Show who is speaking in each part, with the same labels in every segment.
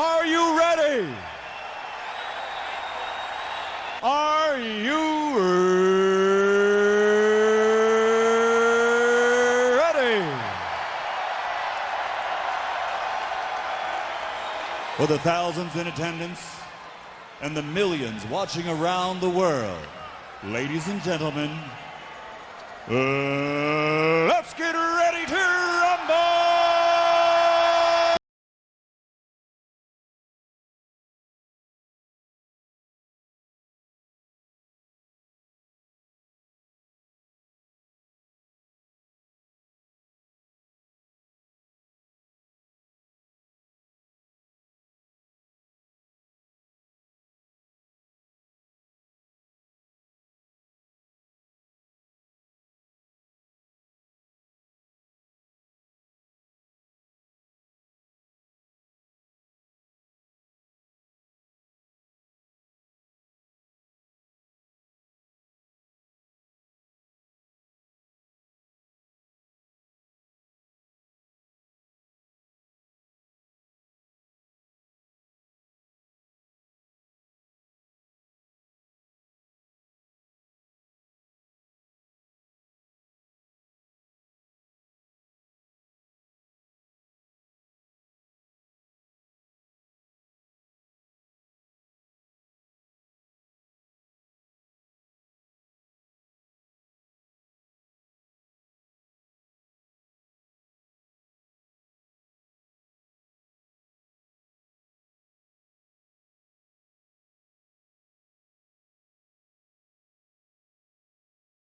Speaker 1: Are you ready? Are you ready? For the thousands in attendance and the millions watching around the world, ladies and gentlemen, let's get ready to rumble!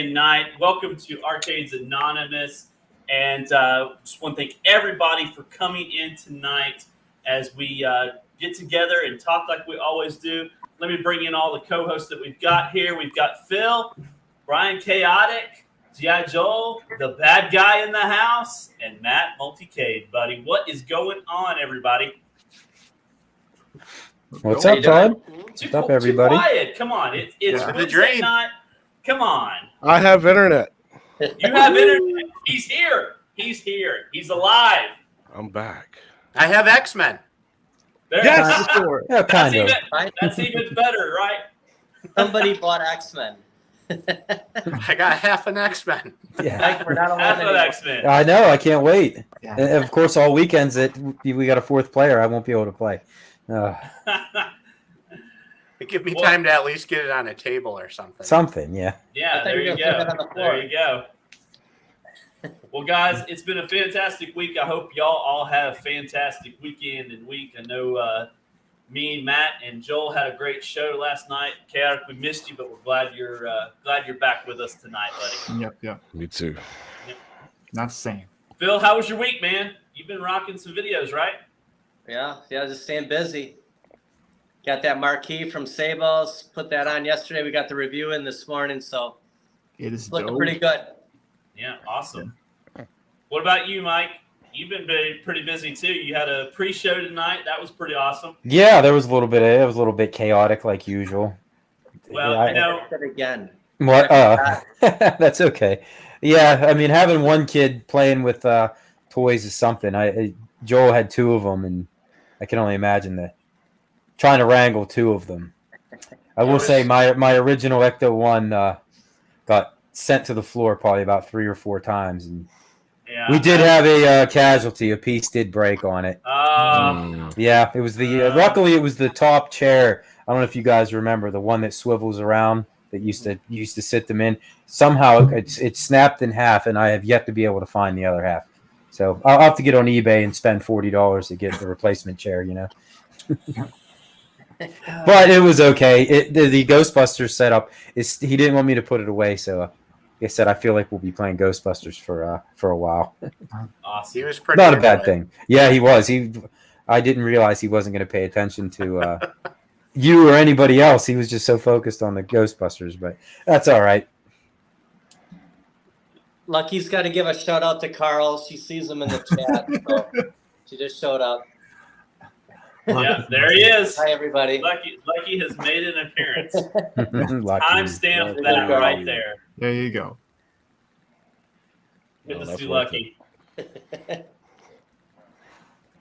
Speaker 2: Night. Welcome to Arcades Anonymous, and just want to thank everybody for coming in tonight as we get together and talk like we always do. Let me bring in all the co-hosts that we've got here. We've got Phil, Brian Chaotic, G.I. Joel, the bad guy in the house, and Matt Multicade, buddy. What is going on, everybody?
Speaker 3: What's up, Todd?
Speaker 2: What's
Speaker 3: up, everybody?
Speaker 2: Too quiet. Come on. It's Wednesday night. Come on.
Speaker 4: I have internet.
Speaker 2: You have internet. He's here. He's here. He's alive.
Speaker 4: I'm back.
Speaker 5: I have X-Men.
Speaker 4: Yes!
Speaker 3: Yeah, kind of.
Speaker 2: That's even better, right?
Speaker 6: Somebody bought X-Men.
Speaker 5: I got half an X-Men.
Speaker 3: Yeah.
Speaker 6: Like we're not
Speaker 2: Half
Speaker 6: allowed
Speaker 2: of
Speaker 6: to
Speaker 2: X-Men.
Speaker 3: I know. I can't wait.
Speaker 5: Yeah.
Speaker 3: And of course, all weekends that we got a fourth player, I won't be able to play.
Speaker 5: It give me time to at least get it on a table or something.
Speaker 3: Something, yeah.
Speaker 2: Yeah, there you go. There you go. Well, guys, it's been a fantastic week. I hope y'all all have a fantastic weekend and week. I know me, Matt, and Joel had a great show last night. Chaotic, we missed you, but we're glad you're back with us tonight, buddy.
Speaker 7: Yep.
Speaker 4: Me too.
Speaker 2: Yep.
Speaker 7: Not the same.
Speaker 2: Phil, how was your week, man? You've been rocking some videos, right?
Speaker 6: Yeah, just staying busy. Got that marquee from Sables. Put that on yesterday. We got the review in this morning, so
Speaker 7: It is
Speaker 6: it's looking
Speaker 7: dope.
Speaker 6: pretty good.
Speaker 2: Yeah, awesome. What about you, Mike? You've been pretty busy too. You had a pre-show tonight. That was pretty awesome.
Speaker 3: Yeah, there was a little bit. It was a little bit chaotic, like usual.
Speaker 2: Well,
Speaker 3: Yeah,
Speaker 2: I know.
Speaker 6: Did it again.
Speaker 3: What? That's okay. Yeah, I mean, having one kid playing with toys is something. Joel had two of them, and I can only imagine that trying to wrangle two of them. I will say my original Ecto one got sent to the floor probably about 3 or 4 times, and we did have a casualty. A piece did break on it. Yeah, it was luckily it was the top chair. I don't know if you guys remember the one that swivels around that used to sit them in. Somehow it snapped in half, and I have yet to be able to find the other half. So I'll have to get on eBay and spend $40 to get the replacement chair. But it was okay. The Ghostbusters setup he didn't want me to put it away, so like I said, I feel like we'll be playing Ghostbusters for a while.
Speaker 2: Awesome.
Speaker 5: He was pretty
Speaker 3: Not a bad thing. Yeah, he was. I didn't realize he wasn't going to pay attention to you or anybody else. He was just so focused on the Ghostbusters, but that's all right.
Speaker 6: Lucky's got to give a shout out to Carl. She sees him in the chat, so she just showed up.
Speaker 2: Yeah, there he is.
Speaker 6: Hi, everybody.
Speaker 2: Lucky has made an appearance.
Speaker 3: Lucky.
Speaker 2: Timestamp that right there.
Speaker 7: There you go.
Speaker 2: Good to see Lucky.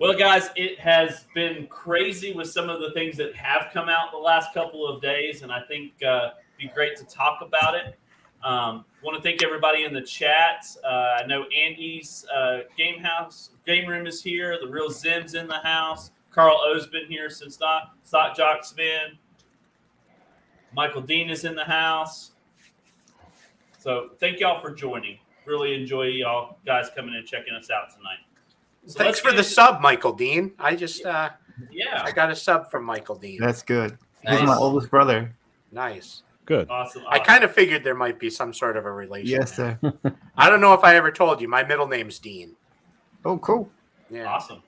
Speaker 2: Well, guys, it has been crazy with some of the things that have come out the last couple of days, and I think it'd be great to talk about it. Want to thank everybody in the chat. I know Andy's game room is here. The Real Zim's in the house. Carl O's been here since Stock Jock's been. Michael Dean is in the house. So thank y'all for joining. Really enjoy y'all guys coming and checking us out tonight. So
Speaker 5: Thanks for the sub, Michael Dean. I just I got a sub from Michael Dean.
Speaker 7: That's good. He's
Speaker 6: Nice.
Speaker 7: my oldest brother.
Speaker 5: Nice.
Speaker 4: Good.
Speaker 2: Awesome.
Speaker 5: I kind of figured there might be some sort of a relation.
Speaker 7: Yes,
Speaker 5: there.
Speaker 7: sir.
Speaker 5: I don't know if I ever told you. My middle name's Dean.
Speaker 7: Oh, cool.
Speaker 5: Yeah.
Speaker 2: Awesome.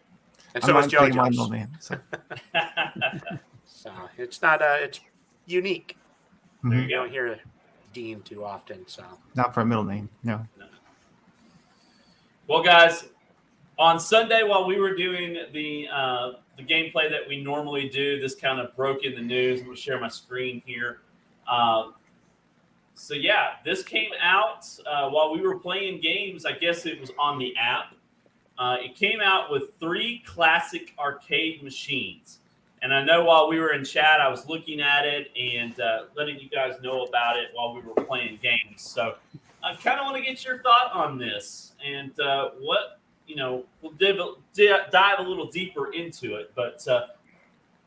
Speaker 5: And so is
Speaker 7: tell you my middle
Speaker 5: JoJo's.
Speaker 7: name. So.
Speaker 5: So it's not it's unique.
Speaker 2: There
Speaker 7: Mhm.
Speaker 2: you
Speaker 5: You
Speaker 2: go.
Speaker 5: don't hear Dean too often. So
Speaker 7: Not for a middle name. No.
Speaker 2: Well, guys, on Sunday while we were doing the gameplay that we normally do, this kind of broke in the news. I'm going to share my screen here. So yeah, this came out while we were playing games. I guess it was on the app. It came out with 3 classic arcade machines. And I know while we were in chat, I was looking at it and letting you guys know about it while we were playing games. So I kind of want to get your thought on this and what, we'll dive a little deeper into it. But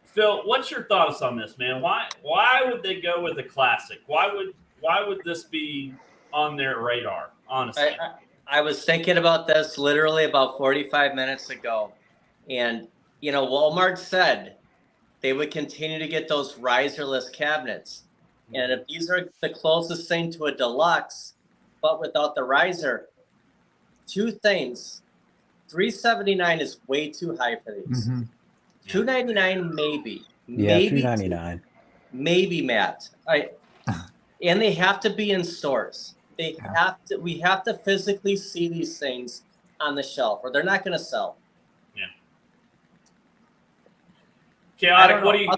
Speaker 2: Phil, what's your thoughts on this, man? Why would they go with a classic? Why would this be on their radar, honestly?
Speaker 6: I was thinking about this literally about 45 minutes ago. And, Walmart said they would continue to get those riserless cabinets. And if these are the closest thing to a deluxe, but without the riser, 2 things. $379 is way too high for these.
Speaker 7: Mhm.
Speaker 6: $299 maybe.
Speaker 3: Yeah,
Speaker 6: Maybe
Speaker 3: $299.
Speaker 6: Maybe, Matt. And they have to be in stores. We have to physically see these things on the shelf, or they're not going to sell.
Speaker 2: Yeah. Chaotic, what do you?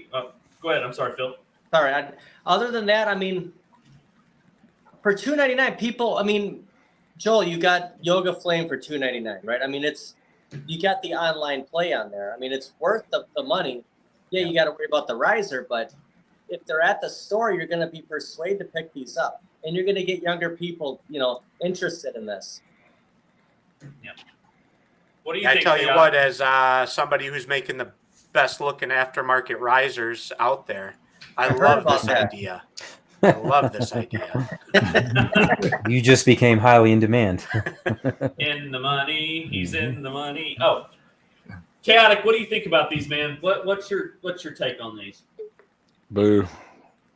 Speaker 2: Go ahead. I'm sorry, Phil.
Speaker 6: Sorry. Other than that, for $299, people. Joel, you got Yoga Flame for $299, right? You got the online play on there. It's worth the money. Yeah, you got to worry about the riser, but if they're at the store, you're going to be persuaded to pick these up, and you're going to get younger people, interested in this.
Speaker 2: Yeah. What do you
Speaker 5: I
Speaker 2: think?
Speaker 5: tell you
Speaker 2: Chaotic?
Speaker 5: what, as somebody who's making the best looking aftermarket risers out there, I
Speaker 6: heard
Speaker 5: love
Speaker 6: about
Speaker 5: this
Speaker 6: that.
Speaker 5: idea. I love this idea.
Speaker 3: You just became highly in demand.
Speaker 2: In the money, he's in the money. Oh, Chaotic, what do you think about these, man? What's your take on these?
Speaker 4: Boo.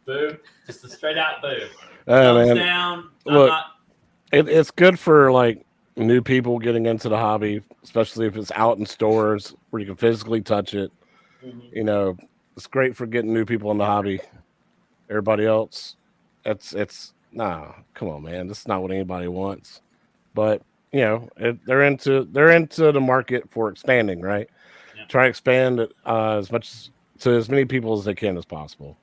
Speaker 2: Boo, just a straight out boo.
Speaker 4: Oh,
Speaker 2: Thumbs
Speaker 4: man.
Speaker 2: down.
Speaker 4: Look, it's good for like new people getting into the hobby, especially if it's out in stores where you can physically touch it.
Speaker 2: Mhm.
Speaker 4: It's great for getting new people in the hobby. Everybody else, come on, man. This is not what anybody wants. But they're into the market for expanding, right?
Speaker 2: Yeah.
Speaker 4: Try to expand it to as many people as they can as possible.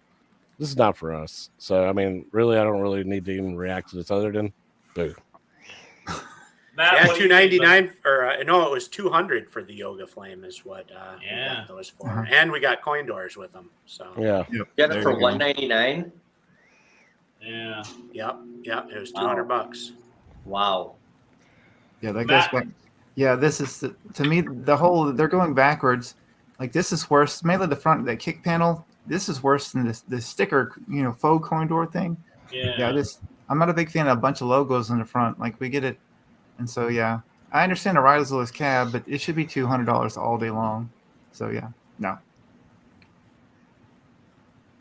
Speaker 4: This is not for us. So really, I don't really need to even react to this other than boo.
Speaker 2: Matt,
Speaker 5: Yeah,
Speaker 2: what do you think
Speaker 5: $299 or no, it was $200 for the Yoga Flame is what we got those for,
Speaker 7: Uh-huh.
Speaker 5: and we got coin doors with them. So
Speaker 4: Yeah.
Speaker 7: Yep.
Speaker 6: Get
Speaker 7: There
Speaker 6: it for
Speaker 7: you go.
Speaker 6: $199.
Speaker 2: Yeah.
Speaker 5: yep, it was $200.
Speaker 6: Wow.
Speaker 7: Yeah, that
Speaker 2: Matt.
Speaker 7: goes back. Yeah, this is to me they're going backwards. Like this is worse. Mainly the front, the kick panel. This is worse than the sticker, faux coin door thing.
Speaker 2: Yeah.
Speaker 7: I'm not a big fan of a bunch of logos in the front. Like we get it, and so yeah, I understand a riserless cab, but it should be $200 all day long. So yeah, no.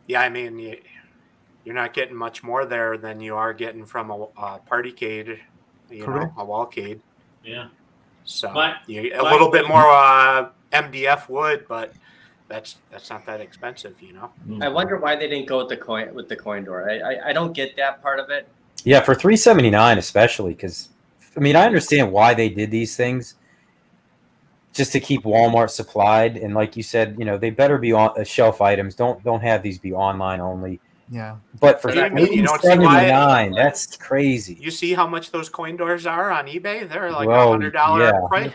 Speaker 5: Yeah, you're not getting much more there than you are getting from a partycade,
Speaker 7: Correct.
Speaker 5: a wallcade.
Speaker 2: Yeah.
Speaker 5: So
Speaker 2: My-
Speaker 5: a little bit more MDF wood, but that's not that expensive,
Speaker 6: I wonder why they didn't go with the coin door. I don't get that part of it.
Speaker 3: Yeah, for $379 especially, because I understand why they did these things, just to keep Walmart supplied. And like you said, they better be on shelf items. Don't have these be online only.
Speaker 7: Yeah.
Speaker 3: But for
Speaker 5: You don't see why-
Speaker 3: $379, that's crazy.
Speaker 5: You see how much those coin doors are on eBay? They're like
Speaker 3: Well,
Speaker 5: $100
Speaker 3: yeah.
Speaker 5: price.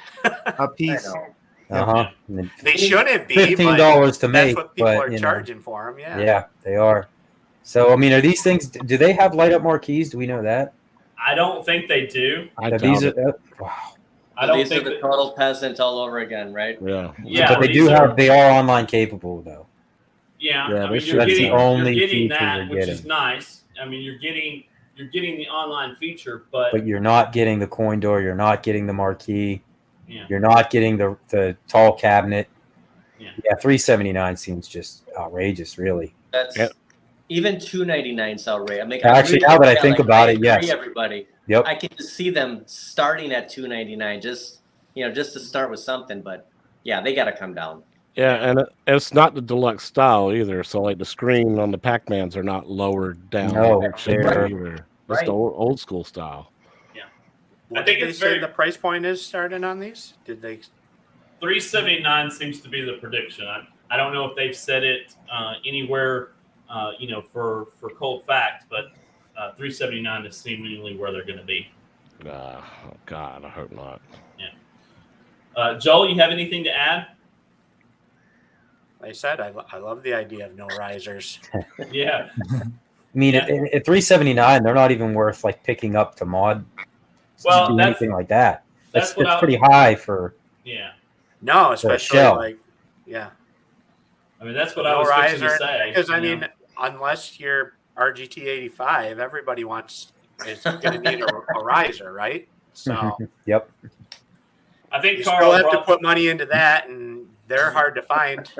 Speaker 7: A piece.
Speaker 6: I know.
Speaker 3: Uh-huh.
Speaker 5: They shouldn't be.
Speaker 3: $15
Speaker 5: but
Speaker 3: to
Speaker 5: that's
Speaker 3: make,
Speaker 5: what people
Speaker 3: but
Speaker 5: are
Speaker 3: you know,
Speaker 5: charging for them.
Speaker 3: yeah, they are. So I mean, are these things? Do they have light up marquees? Do we know that?
Speaker 2: I don't think they do.
Speaker 4: I
Speaker 3: Now,
Speaker 4: doubt
Speaker 3: these
Speaker 4: it.
Speaker 3: are wow.
Speaker 2: I don't
Speaker 6: these are
Speaker 2: think
Speaker 6: the
Speaker 2: that,
Speaker 6: total peasants all over again, right?
Speaker 4: Yeah.
Speaker 2: Yeah,
Speaker 3: but they
Speaker 2: these
Speaker 3: do
Speaker 2: are-
Speaker 3: have. They are online capable though.
Speaker 2: yeah,
Speaker 4: Yeah,
Speaker 2: I
Speaker 4: they
Speaker 2: mean,
Speaker 4: should
Speaker 3: That's the
Speaker 2: you're
Speaker 3: only
Speaker 2: getting
Speaker 3: feature
Speaker 2: that,
Speaker 3: you're
Speaker 2: which is
Speaker 3: getting.
Speaker 2: nice. I mean, you're getting the online feature, but
Speaker 3: But you're not getting the coin door. You're not getting the marquee.
Speaker 2: yeah,
Speaker 3: You're not getting the tall cabinet.
Speaker 2: Yeah.
Speaker 3: Yeah, $379 seems just outrageous, really.
Speaker 6: That's
Speaker 4: Yeah.
Speaker 6: even $299 outrageous. I mean,
Speaker 3: Actually, now that I think about it, yes.
Speaker 6: everybody.
Speaker 3: Yep.
Speaker 6: I can just see them starting at $299, just to start with something. But yeah, they got to come down.
Speaker 4: Yeah, and it's not the deluxe style either. So like the screen on the Pac-Mans are not lowered down.
Speaker 3: No,
Speaker 4: It should be
Speaker 3: they're-
Speaker 4: either. It's
Speaker 6: Right.
Speaker 4: the old school style.
Speaker 5: What
Speaker 2: I think
Speaker 5: did they
Speaker 2: it's
Speaker 5: say
Speaker 2: very-
Speaker 5: the price point is starting on these? Did they?
Speaker 2: $379 seems to be the prediction. I don't know if they've said it anywhere, for cold fact, but $379 is seemingly where they're going to be.
Speaker 4: Oh God, I hope not.
Speaker 2: Joel, you have anything to add?
Speaker 5: Like I said, I love the idea of no risers.
Speaker 2: Yeah,
Speaker 3: I mean,
Speaker 2: Yeah.
Speaker 3: at $379, they're not even worth like picking up to mod.
Speaker 2: Well,
Speaker 3: do
Speaker 2: that's-
Speaker 3: anything like that.
Speaker 2: that's what
Speaker 3: That's
Speaker 2: I-
Speaker 3: pretty high for.
Speaker 2: yeah.
Speaker 5: No, especially
Speaker 3: shell.
Speaker 5: like, yeah,
Speaker 2: I mean, that's what I
Speaker 5: no
Speaker 2: was fixing to
Speaker 5: riser.
Speaker 2: say.
Speaker 5: Because I
Speaker 2: you know?
Speaker 5: mean, unless you're RGT 85, everybody is going to need a riser, right? So
Speaker 3: Yep.
Speaker 2: I think
Speaker 5: you
Speaker 2: Carl
Speaker 5: still have to
Speaker 2: brought-
Speaker 5: put money into that, and they're hard to find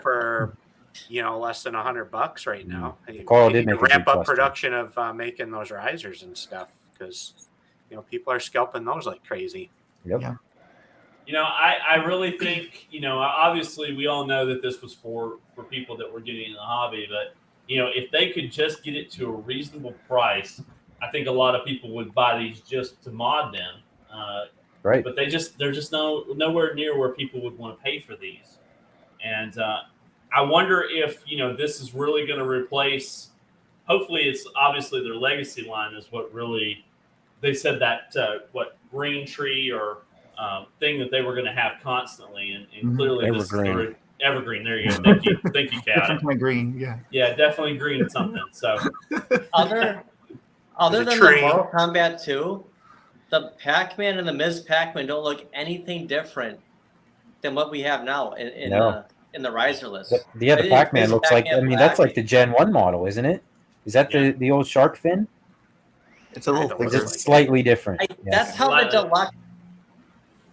Speaker 5: for less than $100 right now.
Speaker 3: Carl
Speaker 5: You
Speaker 3: did
Speaker 5: need to
Speaker 3: make a
Speaker 5: ramp
Speaker 3: good
Speaker 5: up
Speaker 3: question.
Speaker 5: production of making those risers and stuff because people are scalping those like crazy.
Speaker 3: Yep.
Speaker 7: Yeah.
Speaker 2: I really think, obviously we all know that this was for people that were getting in the hobby, but, if they could just get it to a reasonable price, I think a lot of people would buy these just to mod them.
Speaker 3: Right.
Speaker 2: But they're just nowhere near where people would want to pay for these. And I wonder if, this is really going to replace, hopefully it's obviously their legacy line is what really, they said that, green tree or thing that they were going to have constantly. And
Speaker 7: Mhm.
Speaker 2: clearly this
Speaker 4: Evergreen.
Speaker 2: is evergreen. There you go. Thank you. Thank you, Kat.
Speaker 7: Definitely green. Yeah.
Speaker 2: Yeah, definitely green something. So
Speaker 6: Other
Speaker 5: There's a
Speaker 6: than
Speaker 5: tree.
Speaker 6: the Mortal Kombat 2, the Pac-Man and the Ms. Pac-Man don't look anything different than what we have now in
Speaker 3: No.
Speaker 6: the riser list.
Speaker 3: The other
Speaker 6: It is
Speaker 3: Pac-Man
Speaker 6: Ms.
Speaker 3: looks like. I
Speaker 6: Pac-Man
Speaker 3: mean, that's
Speaker 6: black.
Speaker 3: like the Gen 1 model, isn't it? Is that the old shark fin?
Speaker 7: It's a little
Speaker 5: Kinda
Speaker 3: Or
Speaker 5: looks
Speaker 3: is
Speaker 7: thicker.
Speaker 3: it
Speaker 5: like
Speaker 3: slightly different?
Speaker 6: I,
Speaker 3: Yeah.
Speaker 6: That's how the
Speaker 2: Slightly.
Speaker 6: deluxe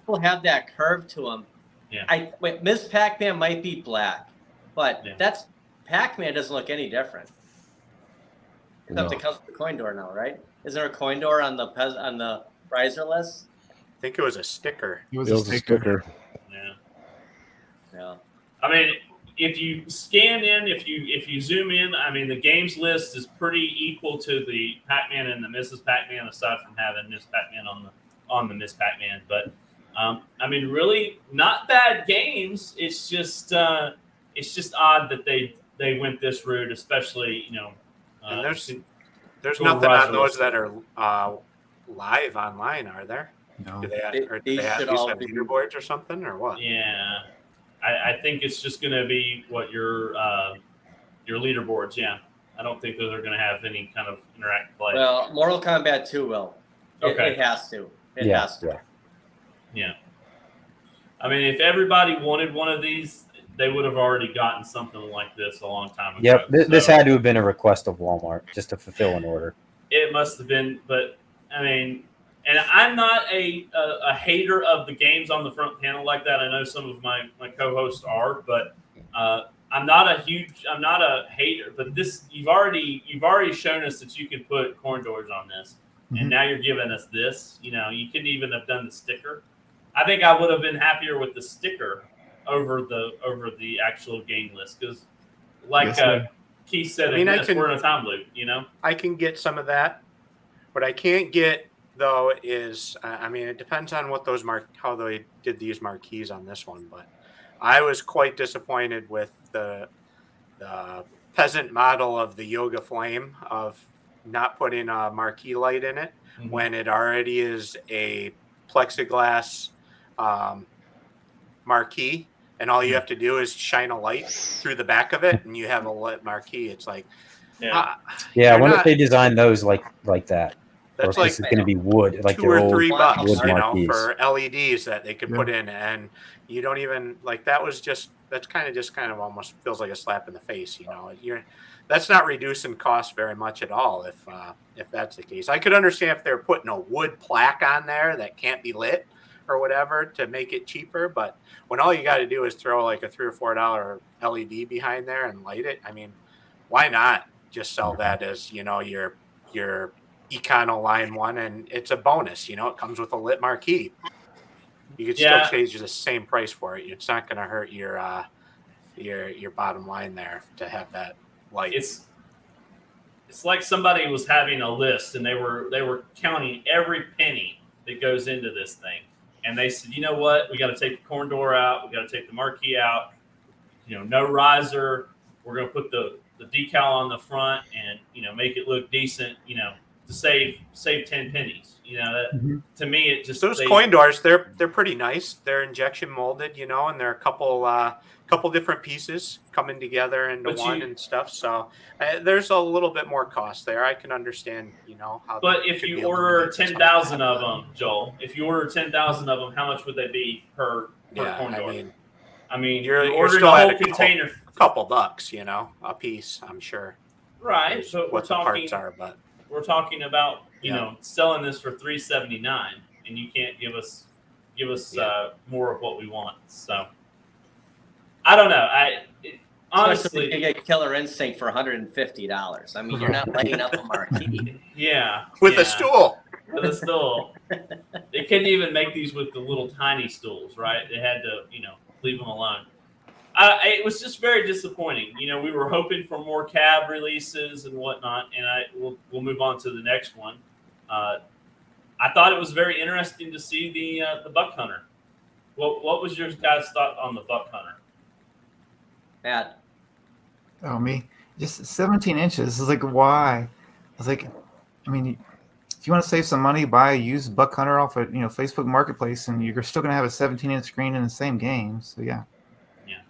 Speaker 6: will have that curve to them.
Speaker 2: Yeah.
Speaker 6: Ms. Pac-Man might be black, but
Speaker 2: Yeah.
Speaker 6: that's Pac-Man doesn't look any different. Except
Speaker 4: No.
Speaker 6: it comes with the coin door now, right? Is there a coin door on the riser list?
Speaker 5: I think it was a sticker.
Speaker 7: It was
Speaker 4: It
Speaker 7: a
Speaker 4: was a
Speaker 7: sticker.
Speaker 4: sticker.
Speaker 2: yeah.
Speaker 6: Yeah.
Speaker 2: I mean, if you scan in, if you zoom in, I mean, the games list is pretty equal to the Pac-Man and the Mrs. Pac-Man, aside from having Miss Pac-Man on the Miss Pac-Man. But I mean, really, not bad games. It's just odd that they went this route, especially
Speaker 5: And there's
Speaker 2: Cool
Speaker 5: nothing on
Speaker 2: riser
Speaker 5: those
Speaker 2: list.
Speaker 5: that are live online, are there?
Speaker 7: No.
Speaker 5: Do they have,
Speaker 6: They-
Speaker 5: or do
Speaker 6: they
Speaker 5: they have
Speaker 6: should
Speaker 5: these
Speaker 6: all
Speaker 5: have
Speaker 6: be-
Speaker 5: leaderboards or something, or what?
Speaker 2: yeah. I think it's just going to be what your leaderboards. Yeah, I don't think that they're going to have any kind of interactive play.
Speaker 6: Well, Mortal Kombat 2 will.
Speaker 2: Okay.
Speaker 6: It has to. It
Speaker 3: Yeah,
Speaker 6: has to.
Speaker 3: yeah.
Speaker 2: Yeah. I mean, if everybody wanted one of these, they would have already gotten something like this a long time ago.
Speaker 3: Yep. This
Speaker 2: So
Speaker 3: had to have been a request of Walmart just to fulfill an order.
Speaker 2: it must have been, but I mean, and I'm not a hater of the games on the front panel like that. I know some of my co-hosts are, but I'm not a hater. But this, you've already shown us that you can put corn doors on this, and
Speaker 7: Mhm.
Speaker 2: now you're giving us this. You couldn't even have done the sticker. I think I would have been happier with the sticker over the actual game list because, like
Speaker 7: Yes, sir.
Speaker 2: Keith said,
Speaker 5: I mean,
Speaker 2: we're in a time loop.
Speaker 5: I can get some of that. What I can't get though is, I mean, it depends on what those how they did these marquees on this one. But I was quite disappointed with the peasant model of the Yoga Flame of not putting a marquee light in it when it already is a plexiglass marquee, and all you have to do is shine a light through the back of it, and you have a lit marquee. It's like,
Speaker 2: Yeah.
Speaker 3: Yeah, I
Speaker 5: you're
Speaker 3: wonder if
Speaker 5: not-
Speaker 3: they design those like that. Or
Speaker 5: That's
Speaker 3: if
Speaker 5: like
Speaker 3: this is going to be wood, like
Speaker 5: two
Speaker 3: their
Speaker 5: or
Speaker 3: old
Speaker 5: $3,
Speaker 3: wood
Speaker 5: you know,
Speaker 3: marquees.
Speaker 5: for LEDs that they could
Speaker 7: Yeah.
Speaker 5: put in, and you don't even like that. That's kind of almost feels like a slap in the face. You know, that's not reducing cost very much at all. If that's the case, I could understand if they're putting a wood plaque on there that can't be lit or whatever to make it cheaper. But when all you got to do is throw like a $3 or $4 LED behind there and light it, I mean, why not just sell that as, you know, your Econo line one, and it's a bonus. You know, it comes with a lit marquee. You could still
Speaker 2: Yeah.
Speaker 5: change the same price for it. It's not going to hurt your bottom line there to have that light.
Speaker 2: It's like somebody was having a list and they were counting every penny that goes into this thing, and they said, you know what, we got to take the corn door out, we got to take the marquee out, you know, no riser, we're going to put the decal on the front and, you know, make it look decent, you know, to save 10 pennies. You know, that to me it just
Speaker 5: Those coin doors, they're pretty nice. They're injection molded, you know, and they're a couple different pieces coming together into one and stuff. So there's a little bit more cost there. I can understand, you know, how.
Speaker 2: But if you order 10,000 of them, Joel, if you order 10,000 of them, how much would they be per corn door? I mean, you're ordering
Speaker 5: still
Speaker 2: a whole
Speaker 5: at
Speaker 2: container,
Speaker 5: a couple bucks, you know, a piece. I'm sure.
Speaker 2: Right?
Speaker 5: Is
Speaker 2: But
Speaker 5: what the parts are, but
Speaker 2: we're talking about you know selling this for $379, and you can't give us more of what we want. So I don't know. Honestly,
Speaker 6: you get Killer Instinct for $150. I mean, you're not lighting up a marquee.
Speaker 2: Yeah,
Speaker 5: with a stool.
Speaker 2: With a stool. They couldn't even make these with the little tiny stools, right? They had to, you know, leave them alone. It was just very disappointing. You know, we were hoping for more cab releases and whatnot, and we'll move on to the next one. I thought it was very interesting to see the Buck Hunter. What was your guys' thought on the Buck Hunter?
Speaker 6: Matt.
Speaker 7: Oh, me. Just 17 inches. It's like, why? I was like, I mean, if you want to save some money, buy a used Buck Hunter off of, you know, Facebook Marketplace, and you're still going to have a 17-inch screen in the same game. So, yeah.
Speaker 2: Yeah.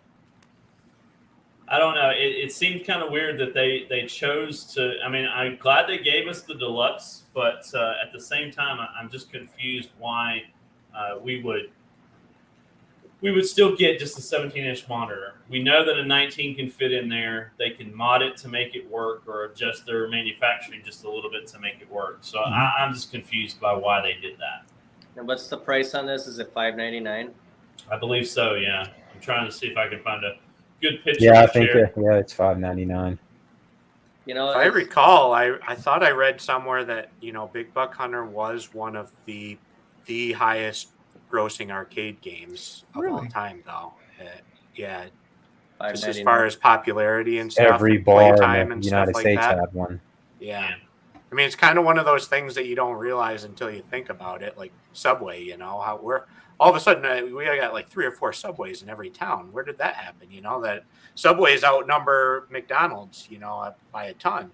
Speaker 2: I don't know. It seemed kind of weird that they chose to. I mean, I'm glad they gave us the Deluxe, but at the same time, I'm just confused why we would still get just a 17-inch monitor. We know that a 19 can fit in there. They can mod it to make it work or adjust their manufacturing just a little bit to make it work. So I'm just confused by why they did that.
Speaker 6: And what's the price on this? Is it $599?
Speaker 2: I believe so, yeah. I'm trying to see if I can find a good picture.
Speaker 3: Yeah, I think it's $599.
Speaker 6: You know,
Speaker 5: if I recall, I thought I read somewhere that, you know, Big Buck Hunter was one of the highest grossing arcade games of all time, though. Yeah, just as far as popularity and stuff,
Speaker 3: every bar
Speaker 5: time
Speaker 3: in
Speaker 5: and
Speaker 3: the
Speaker 5: stuff
Speaker 3: United
Speaker 5: like
Speaker 3: States
Speaker 5: that.
Speaker 3: had one.
Speaker 5: Yeah. I mean, it's kind of one of those things that you don't realize until you think about it, like Subway. You know, how we're all of a sudden we got like 3 or 4 Subways in every town. Where did that happen? You know, that Subways outnumber McDonald's, you know, by a ton,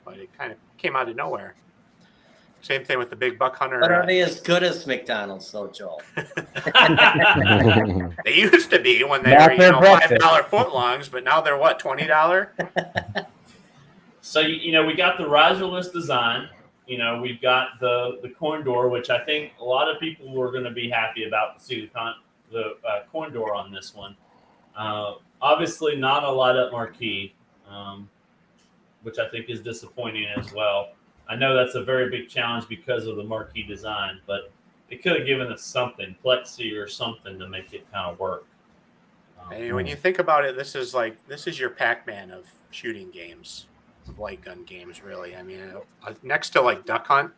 Speaker 5: but it kind of came out of nowhere. Same thing with the Big Buck Hunter.
Speaker 6: But are they as good as McDonald's, though, Joel?
Speaker 5: They used to be when they were, you know, $5 footlongs, but now they're what, $20?
Speaker 2: So, you know, we got the riserless design. You know, we've got the coin door, which I think a lot of people were going to be happy about to see the coin door on this one. Obviously, not a light up marquee, which I think is disappointing as well. I know that's a very big challenge because of the marquee design, but they could have given us something, plexi or something, to make it kind of work.
Speaker 5: And when you think about it, this is your Pac-Man of shooting games, of light gun games, really. I mean, next to like Duck Hunt.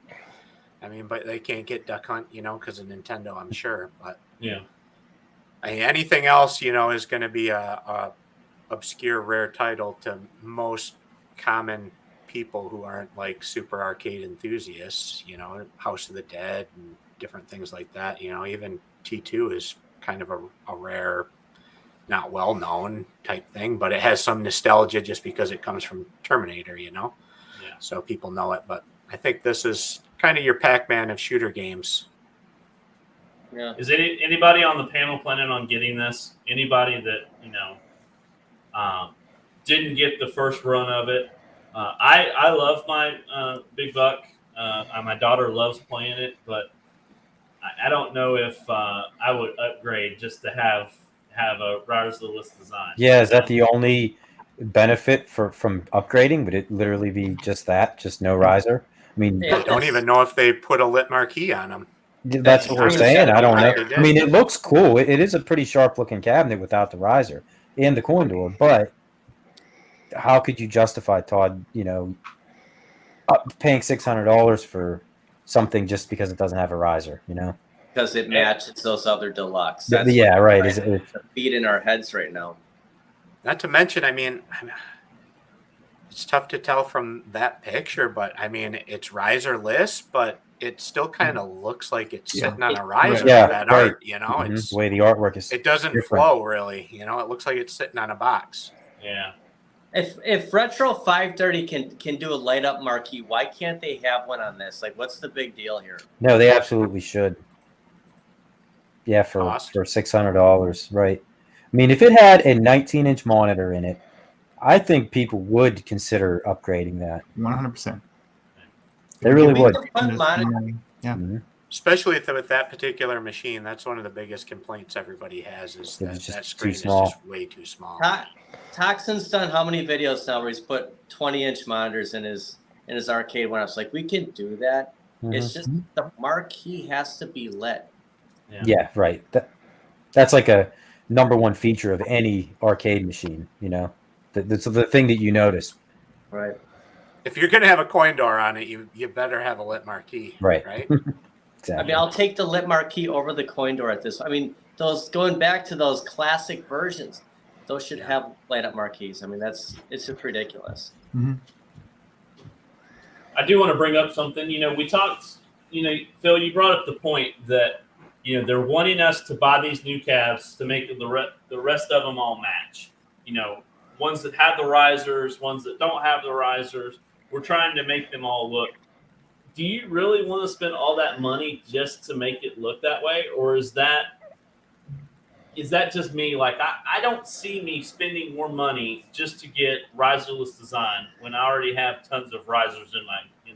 Speaker 5: I mean, but they can't get Duck Hunt, you know, because of Nintendo, I'm sure. But
Speaker 2: yeah,
Speaker 5: I mean, anything else, you know, is going to be a obscure, rare title to most common people who aren't like super arcade enthusiasts. You know, House of the Dead and different things like that. You know, even T2 is kind of a rare, not well known type thing, but it has some nostalgia just because it comes from Terminator, you know.
Speaker 2: Yeah.
Speaker 5: So people know it. But I think this is kind of your Pac-Man of shooter games.
Speaker 6: Yeah.
Speaker 2: Is anybody on the panel planning on getting this? Anybody that didn't get the first run of it? I love my Big Buck. My daughter loves playing it, but I don't know if I would upgrade just to have a riserless design.
Speaker 3: Yeah, is that the only benefit from upgrading? Would it literally be just that, just no riser? I mean,
Speaker 6: Yeah.
Speaker 5: I don't even know if they put a lit marquee on them.
Speaker 3: that's what we're
Speaker 6: That's-
Speaker 3: saying. I don't know.
Speaker 5: They did.
Speaker 3: I mean, it looks cool. It is a pretty sharp looking cabinet without the riser and the coin door, but how could you justify, Todd, paying $600 for something just because it doesn't have a riser,
Speaker 6: Because it matches those other deluxe.
Speaker 3: Yeah,
Speaker 6: That's
Speaker 3: yeah,
Speaker 6: what
Speaker 3: right.
Speaker 6: we're
Speaker 3: Is
Speaker 6: trying
Speaker 3: it,
Speaker 6: to feed in our heads right now.
Speaker 5: Not to mention, I mean, it's tough to tell from that picture, but I mean, it's riserless, but it still kind of looks like it's
Speaker 7: Yeah.
Speaker 5: sitting on a riser
Speaker 3: Yeah,
Speaker 5: with that
Speaker 3: right.
Speaker 5: art,
Speaker 3: Mhm.
Speaker 5: It's
Speaker 3: The way the artwork is,
Speaker 5: it doesn't
Speaker 3: different.
Speaker 5: flow really, it looks like it's sitting on a box.
Speaker 2: Yeah.
Speaker 6: If Retro 530 can do a light up marquee, why can't they have one on this? Like, what's the big deal here?
Speaker 3: No, they absolutely should. Yeah, for
Speaker 5: Cost?
Speaker 3: $600, right? I mean, if it had a 19-inch monitor in it, I think people would consider upgrading that.
Speaker 7: 100%.
Speaker 3: They really would.
Speaker 7: Yeah.
Speaker 3: Mhm.
Speaker 5: Especially with that particular machine, that's one of the biggest complaints everybody has is
Speaker 3: It's
Speaker 5: that
Speaker 3: just
Speaker 5: that
Speaker 3: too
Speaker 5: screen is
Speaker 3: small.
Speaker 5: just way too small.
Speaker 6: Toxin's done how many videos now where he's put 20-inch monitors in his arcade when I was like, we can do that. It's just the marquee has to be lit.
Speaker 3: Yeah, right. That's like a number one feature of any arcade machine. That's the thing that you notice.
Speaker 6: Right.
Speaker 5: If you're gonna have a coin door on it, you better have a lit marquee.
Speaker 3: Right.
Speaker 5: Right?
Speaker 3: Exactly.
Speaker 6: I mean, I'll take the lit marquee over the coin door at this. I mean, those going back to those classic versions, those should have light up marquees. I mean, it's just ridiculous.
Speaker 7: Mm-hmm.
Speaker 2: I do want to bring up something. We talked. Phil, you brought up the point that they're wanting us to buy these new cabs to make the rest of them all match. Ones that have the risers, ones that don't have the risers. We're trying to make them all look. Do you really want to spend all that money just to make it look that way, or is that just me? Like I don't see me spending more money just to get riserless design when I already have tons of risers in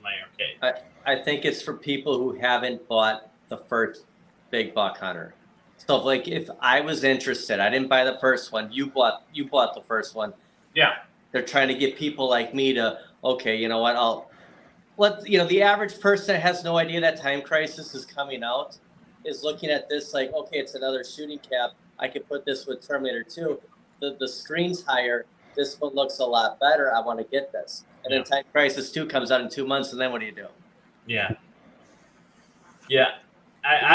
Speaker 2: my arcade.
Speaker 6: I think it's for people who haven't bought the first Big Buck Hunter. So if I was interested, I didn't buy the first one. You bought the first one.
Speaker 2: Yeah.
Speaker 6: They're trying to get people like me to, okay, you know what, the average person that has no idea that Time Crisis is coming out is looking at this like, okay, it's another shooting cab. I could put this with Terminator 2. The screen's higher. This one looks a lot better. I want to get this. And then Time Crisis 2 comes out in 2 months, and then what do you do?
Speaker 2: Yeah. Yeah.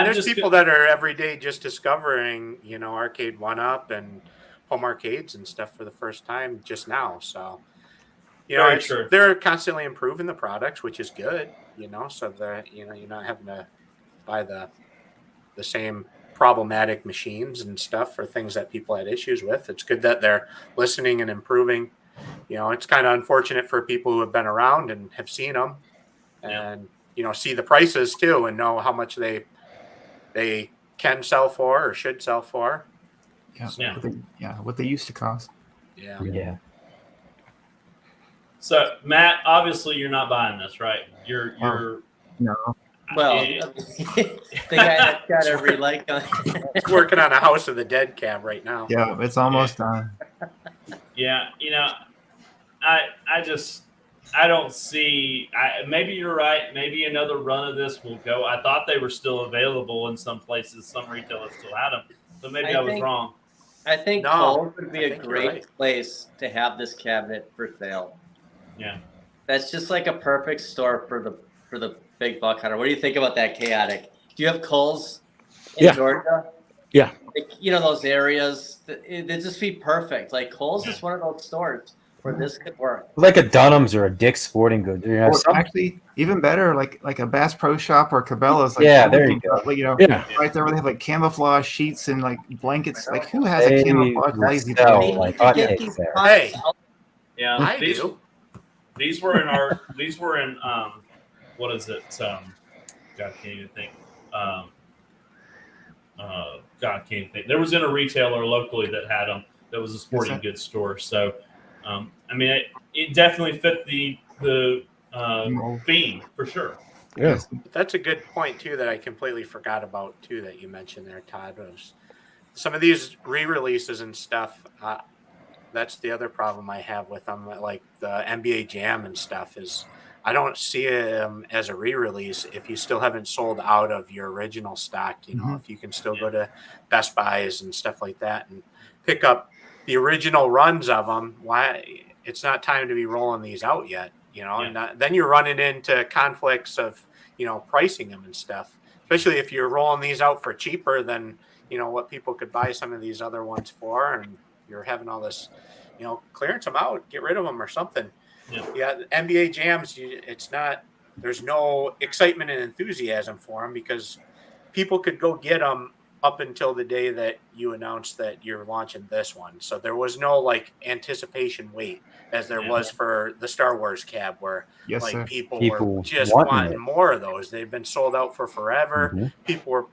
Speaker 5: There's people that are every day just discovering, Arcade 1-Up and home arcades and stuff for the first time just now. So, they're constantly improving the products, which is good, so that, you're not having to buy the same problematic machines and stuff for things that people had issues with. It's good that they're listening and improving. It's kind of unfortunate for people who have been around and have seen them and, see the prices too and know how much they can sell for or should sell for.
Speaker 7: What they used to cost.
Speaker 3: Yeah.
Speaker 2: So Matt, obviously you're not buying this, right? You're
Speaker 7: No.
Speaker 6: Well, the guy that's got every like on.
Speaker 5: He's working on a House of the Dead cab right now.
Speaker 7: Yeah, it's almost done.
Speaker 2: Yeah, I don't see. Maybe you're right. Maybe another run of this will go. I thought they were still available in some places. Some retailers still had them, so maybe I was wrong.
Speaker 6: I think
Speaker 5: No,
Speaker 6: Kohl's would be
Speaker 5: I
Speaker 6: a
Speaker 5: think you're
Speaker 6: great
Speaker 5: right.
Speaker 6: place to have this cabinet for sale.
Speaker 2: Yeah.
Speaker 6: That's just like a perfect store for the Big Buck Hunter. What do you think about that, Chaotic? Do you have Kohl's in Georgia?
Speaker 4: Yeah.
Speaker 6: Those areas, they'd just be perfect. Like Kohl's is one of those stores where this could work.
Speaker 3: Like a Dunham's or a Dick's Sporting Goods.
Speaker 7: Or actually, even better, like a Bass Pro Shop or Cabela's. Like,
Speaker 3: there you go.
Speaker 7: Right there where they have like camouflage sheets and like blankets. Like who has a camouflage lazy boy?
Speaker 5: Hey,
Speaker 2: yeah,
Speaker 5: I do.
Speaker 2: These were in what is it? God, I can't even think. God, I can't think. There was in a retailer locally that had them. That was a sporting
Speaker 7: sir.
Speaker 2: goods store. So, I mean, it definitely fit the
Speaker 7: No.
Speaker 2: theme for sure.
Speaker 4: Yeah.
Speaker 7: Yes.
Speaker 5: But that's a good point too that I completely forgot about too that you mentioned there, Todd. Was some of these re-releases and stuff. That's the other problem I have with them, like the NBA Jam and stuff. Is I don't see them as a re-release if you still haven't sold out of your original stock. You know,
Speaker 7: Mhm.
Speaker 5: if you can still go to Best Buys and stuff like that and pick up the original runs of them. Why it's not time to be rolling these out yet? You know, and then you're running into conflicts of pricing them and stuff. Especially if you're rolling these out for cheaper than what people could buy some of these other ones for, and you're having all this, clearance them out, get rid of them or something. Yeah, NBA Jams, it's not. There's no excitement and enthusiasm for them because people could go get them up until the day that you announced that you're launching this one. So there was no like anticipation wait as there was for the Star Wars cab where
Speaker 7: Yes,
Speaker 5: like
Speaker 7: sir.
Speaker 5: people were
Speaker 3: People
Speaker 5: just
Speaker 3: wanting
Speaker 5: wanting
Speaker 3: it.
Speaker 5: more of those. They've been sold out for forever.
Speaker 3: Mhm.
Speaker 5: People were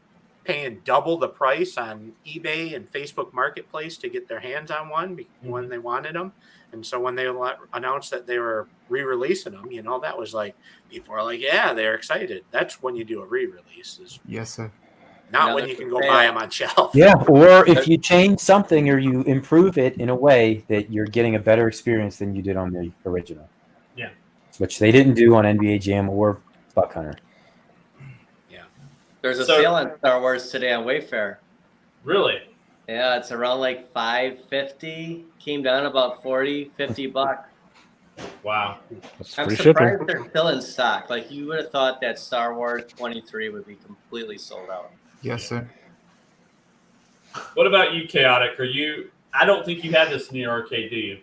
Speaker 5: paying double the price on eBay and Facebook Marketplace to get their hands on one when they wanted them. And so when they announced that they were re-releasing them, that was like people were like, yeah, they're excited. That's when you do a re-release, is
Speaker 7: Yes, sir.
Speaker 5: not
Speaker 6: Now
Speaker 5: when
Speaker 6: there's
Speaker 5: you can
Speaker 6: a
Speaker 5: go
Speaker 6: sale.
Speaker 5: buy them on shelf.
Speaker 3: Yeah, or if you change something or you improve it in a way that you're getting a better experience than you did on the original.
Speaker 2: Yeah.
Speaker 3: Which they didn't do on NBA Jam or Buck Hunter.
Speaker 5: Yeah.
Speaker 6: There's a
Speaker 2: So-
Speaker 6: sale on Star Wars today on Wayfair.
Speaker 2: Really?
Speaker 6: Yeah, it's around like $5.50. Came down about $40-$50.
Speaker 2: Wow.
Speaker 4: That's
Speaker 6: I'm
Speaker 4: free
Speaker 6: surprised
Speaker 4: shipping.
Speaker 6: they're still in stock. Like you would have thought that Star Wars 23 would be completely sold out.
Speaker 7: Yes, sir.
Speaker 2: What about you, Chaotic? I don't think you had this in the arcade, do you?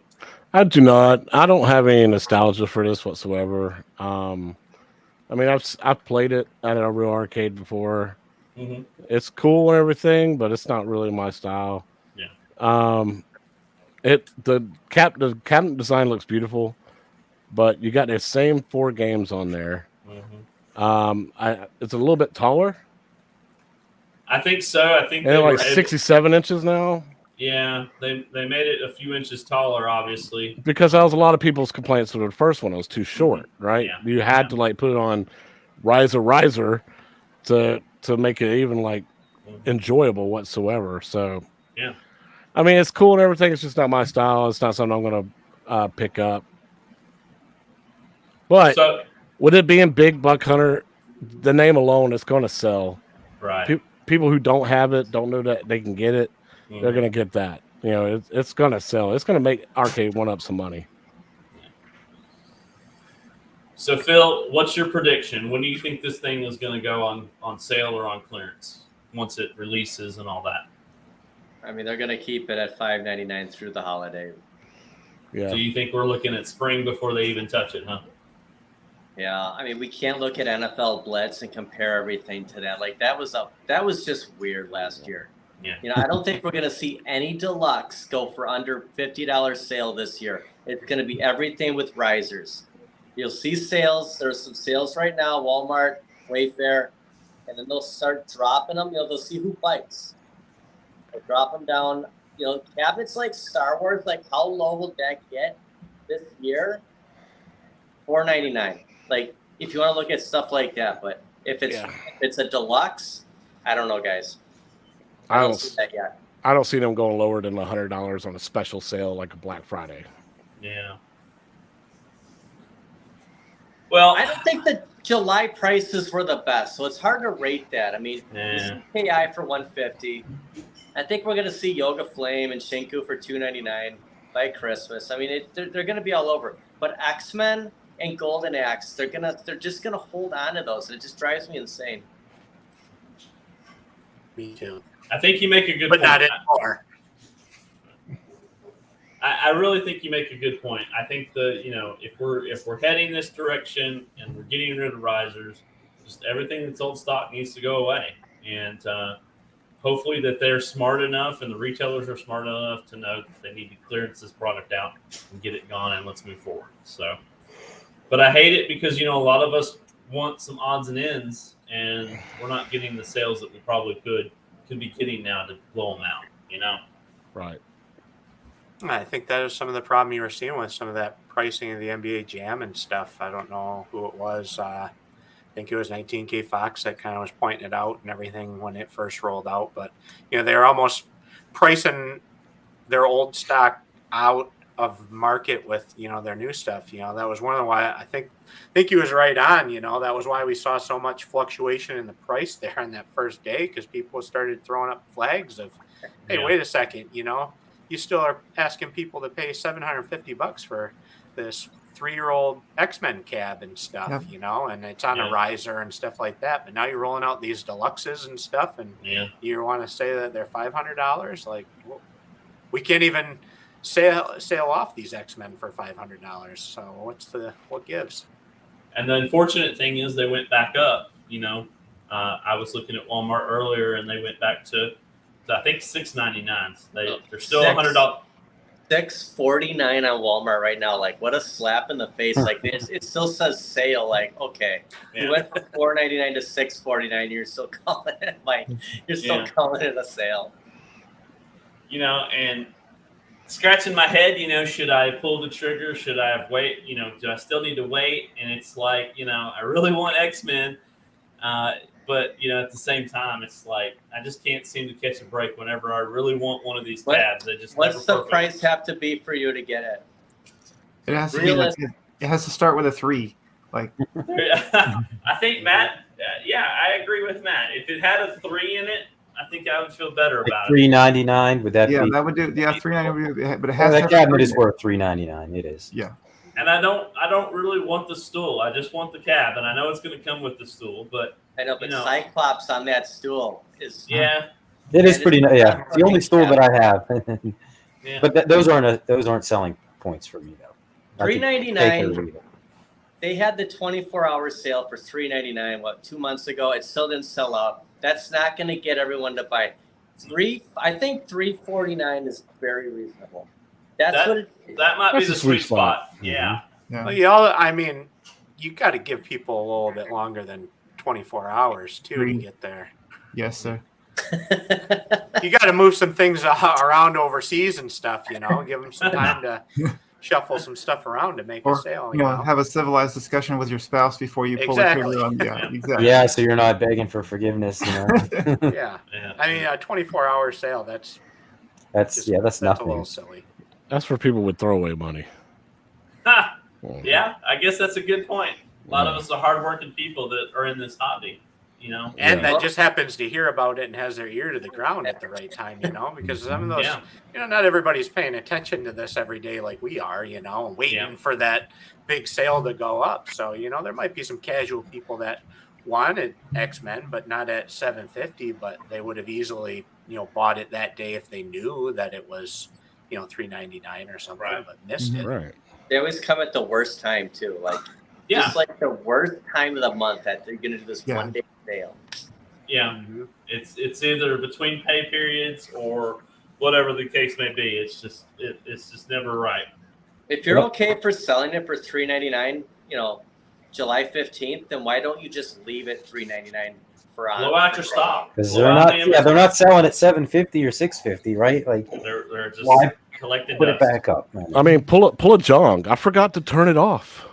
Speaker 4: I do not. I don't have any nostalgia for this whatsoever. I mean, I've played it at a real arcade before.
Speaker 2: Mm-hmm.
Speaker 4: It's cool and everything, but it's not really my style.
Speaker 2: Yeah.
Speaker 4: The cabinet design looks beautiful, but you got the same 4 games on there.
Speaker 2: Mm-hmm.
Speaker 4: It's a little bit taller.
Speaker 2: I think so. I think
Speaker 4: And
Speaker 2: they were
Speaker 4: like 67 inches now.
Speaker 2: Yeah, they made it a few inches taller, obviously.
Speaker 4: Because that was a lot of people's complaints with the first one. It was too short, right?
Speaker 2: Yeah.
Speaker 4: You had to like put it on riser to make it even like enjoyable whatsoever. So
Speaker 2: Yeah.
Speaker 4: I mean, it's cool and everything. It's just not my style. It's not something I'm gonna pick up. But
Speaker 2: So
Speaker 4: with it being Big Buck Hunter, the name alone is going to sell.
Speaker 2: right.
Speaker 4: People who don't have it, don't know that they can get it. They're
Speaker 2: Mhm.
Speaker 4: going to get that. It's going to sell. It's going to make Arcade One up some money.
Speaker 2: So Phil, what's your prediction? When do you think this thing is going to go on sale or on clearance once it releases and all that?
Speaker 6: I mean, they're gonna keep it at $5.99 through the holiday.
Speaker 4: Yeah.
Speaker 2: Do you think we're looking at spring before they even touch it, huh?
Speaker 6: Yeah, I mean, we can't look at NFL Blitz and compare everything to that. Like that was just weird last year.
Speaker 2: Yeah.
Speaker 6: I don't think we're gonna see any deluxe go for under $50 sale this year. It's gonna be everything with risers. You'll see sales. There's some sales right now, Walmart, Wayfair, and then they'll start dropping them. They'll see who bites. They'll drop them down. Cabinets like Star Wars, like how low will that get this year? $4.99. Like if you want to look at stuff like that, but if it's a deluxe, I don't know, guys. I don't see that yet.
Speaker 4: I don't see them going lower than $100 on a special sale like a Black Friday.
Speaker 2: Yeah. Well,
Speaker 6: I don't think the July prices were the best, so it's hard to rate that. I mean, KI for $150. I think we're gonna see Yoga Flame and Shinku for $2.99 by Christmas. I mean, they're gonna be all over. But X-Men and Golden Axe, they're just gonna hold on to those, and it just drives me insane.
Speaker 5: Me too.
Speaker 2: I think you make a good
Speaker 5: But
Speaker 2: point.
Speaker 5: not anymore.
Speaker 2: I really think you make a good point. I think if we're heading this direction and we're getting rid of risers, just everything that's old stock needs to go away. And hopefully that they're smart enough and the retailers are smart enough to know that they need to clearance this product out and get it gone and let's move forward. So, but I hate it because a lot of us want some odds and ends and we're not getting the sales that we probably could could be getting now to blow them out. You know.
Speaker 4: Right.
Speaker 5: I think that is some of the problem you were seeing with some of that pricing of the NBA Jam and stuff. I don't know who it was. I think it was 19K Fox that kind of was pointing it out and everything when it first rolled out. But they were almost pricing their old stock out of market with their new stuff. That was one of the why I think he was right on. That was why we saw so much fluctuation in the price there on that first day, because people started throwing up flags of, hey,
Speaker 2: Yeah.
Speaker 5: wait a second, you still are asking people to pay $750 for this 3-year-old X-Men cab and stuff,
Speaker 7: Yep.
Speaker 5: and it's on
Speaker 2: Yeah.
Speaker 5: a riser and stuff like that. But now you're rolling out these deluxes and stuff, and
Speaker 2: Yeah.
Speaker 5: you want to say that they're $500? Like, well, we can't even sail off these X-Men for $500. So what gives?
Speaker 2: And the unfortunate thing is they went back up. I was looking at Walmart earlier, and they went back to I think $6.99. They're still $100.
Speaker 6: $6.49 on Walmart right now. Like, what a slap in the face! Like, it still says sale. Like, okay,
Speaker 2: Yeah.
Speaker 6: you went from $4.99 to $6.49. You're still calling it calling it a sale.
Speaker 2: And scratching my head, should I pull the trigger? Should I have wait? Do I still need to wait? And it's like, I really want X-Men. But, at the same time, it's like I just can't seem to catch a break whenever I really want one of these cabs. They just
Speaker 6: What's
Speaker 2: never
Speaker 6: the
Speaker 2: perfect.
Speaker 6: price have to be for you to get it?
Speaker 7: It has to be it has to start with a 3. Like,
Speaker 2: I think Matt, I agree with Matt. If it had a 3 in it, I think I would feel better about it.
Speaker 3: $3.99 would that be?
Speaker 7: that would do. Yeah, $3.99. But it
Speaker 3: Oh,
Speaker 7: has
Speaker 3: that
Speaker 7: to have
Speaker 3: cabinet
Speaker 7: 3.
Speaker 3: is worth $3.99. It is.
Speaker 7: Yeah.
Speaker 2: And I don't really want the stool. I just want the cab, and I know it's going to come with the stool, but
Speaker 6: I know, but Cyclops on that stool is
Speaker 2: yeah,
Speaker 3: It is pretty. Yeah, it's the only stool that I have.
Speaker 2: yeah.
Speaker 3: But those aren't selling points for me though.
Speaker 6: $3.99. They had the 24-hour sale for $3.99. 2 months ago? It still didn't sell out. That's not going to get everyone to buy. I think $3.49 is very reasonable. That
Speaker 2: might be
Speaker 4: That's
Speaker 2: the
Speaker 4: a sweet
Speaker 2: sweet spot.
Speaker 4: spot.
Speaker 2: Yeah.
Speaker 7: Yeah.
Speaker 5: Well, I mean, you got to give people a little bit longer than 24 hours too to get there.
Speaker 7: Yes, sir.
Speaker 5: You got to move some things around overseas and stuff. Give them some time to shuffle some stuff around to make a sale.
Speaker 7: Have a civilized discussion with your spouse before you pull
Speaker 5: Exactly.
Speaker 7: the trigger on. Yeah, exactly.
Speaker 3: Yeah, so you're not begging for forgiveness.
Speaker 5: Yeah. I mean, a 24-hour sale. That's
Speaker 3: nothing.
Speaker 5: a little silly.
Speaker 4: That's for people with throwaway money.
Speaker 2: Yeah, I guess that's a good point. A lot of us are hardworking people that are in this hobby,
Speaker 5: And that just happens to hear about it and has their ear to the ground at the right time, because some of those, not everybody's paying attention to this every day like we are, and waiting for that big sale to go up. So, there might be some casual people that wanted X-Men, but not at $750, but they would have easily, bought it that day if they knew that it was, $3.99 or something, but missed it.
Speaker 4: Right.
Speaker 6: They always come at the worst time too. Like, just like the worst time of the month that they're going to do this one-day sale.
Speaker 2: Yeah, it's either between pay periods or whatever the case may be. It's just never right.
Speaker 6: If you're okay for selling it for $3.99, July 15th, then why don't you just leave it $3.99 for on?
Speaker 2: Blow out your stock.
Speaker 3: Because they're not selling at $750 or $650, right? Like
Speaker 2: they're just
Speaker 3: why
Speaker 2: collecting
Speaker 3: put
Speaker 2: dust.
Speaker 3: it back up, man.
Speaker 4: I mean, pull a Jong. I forgot to turn it off.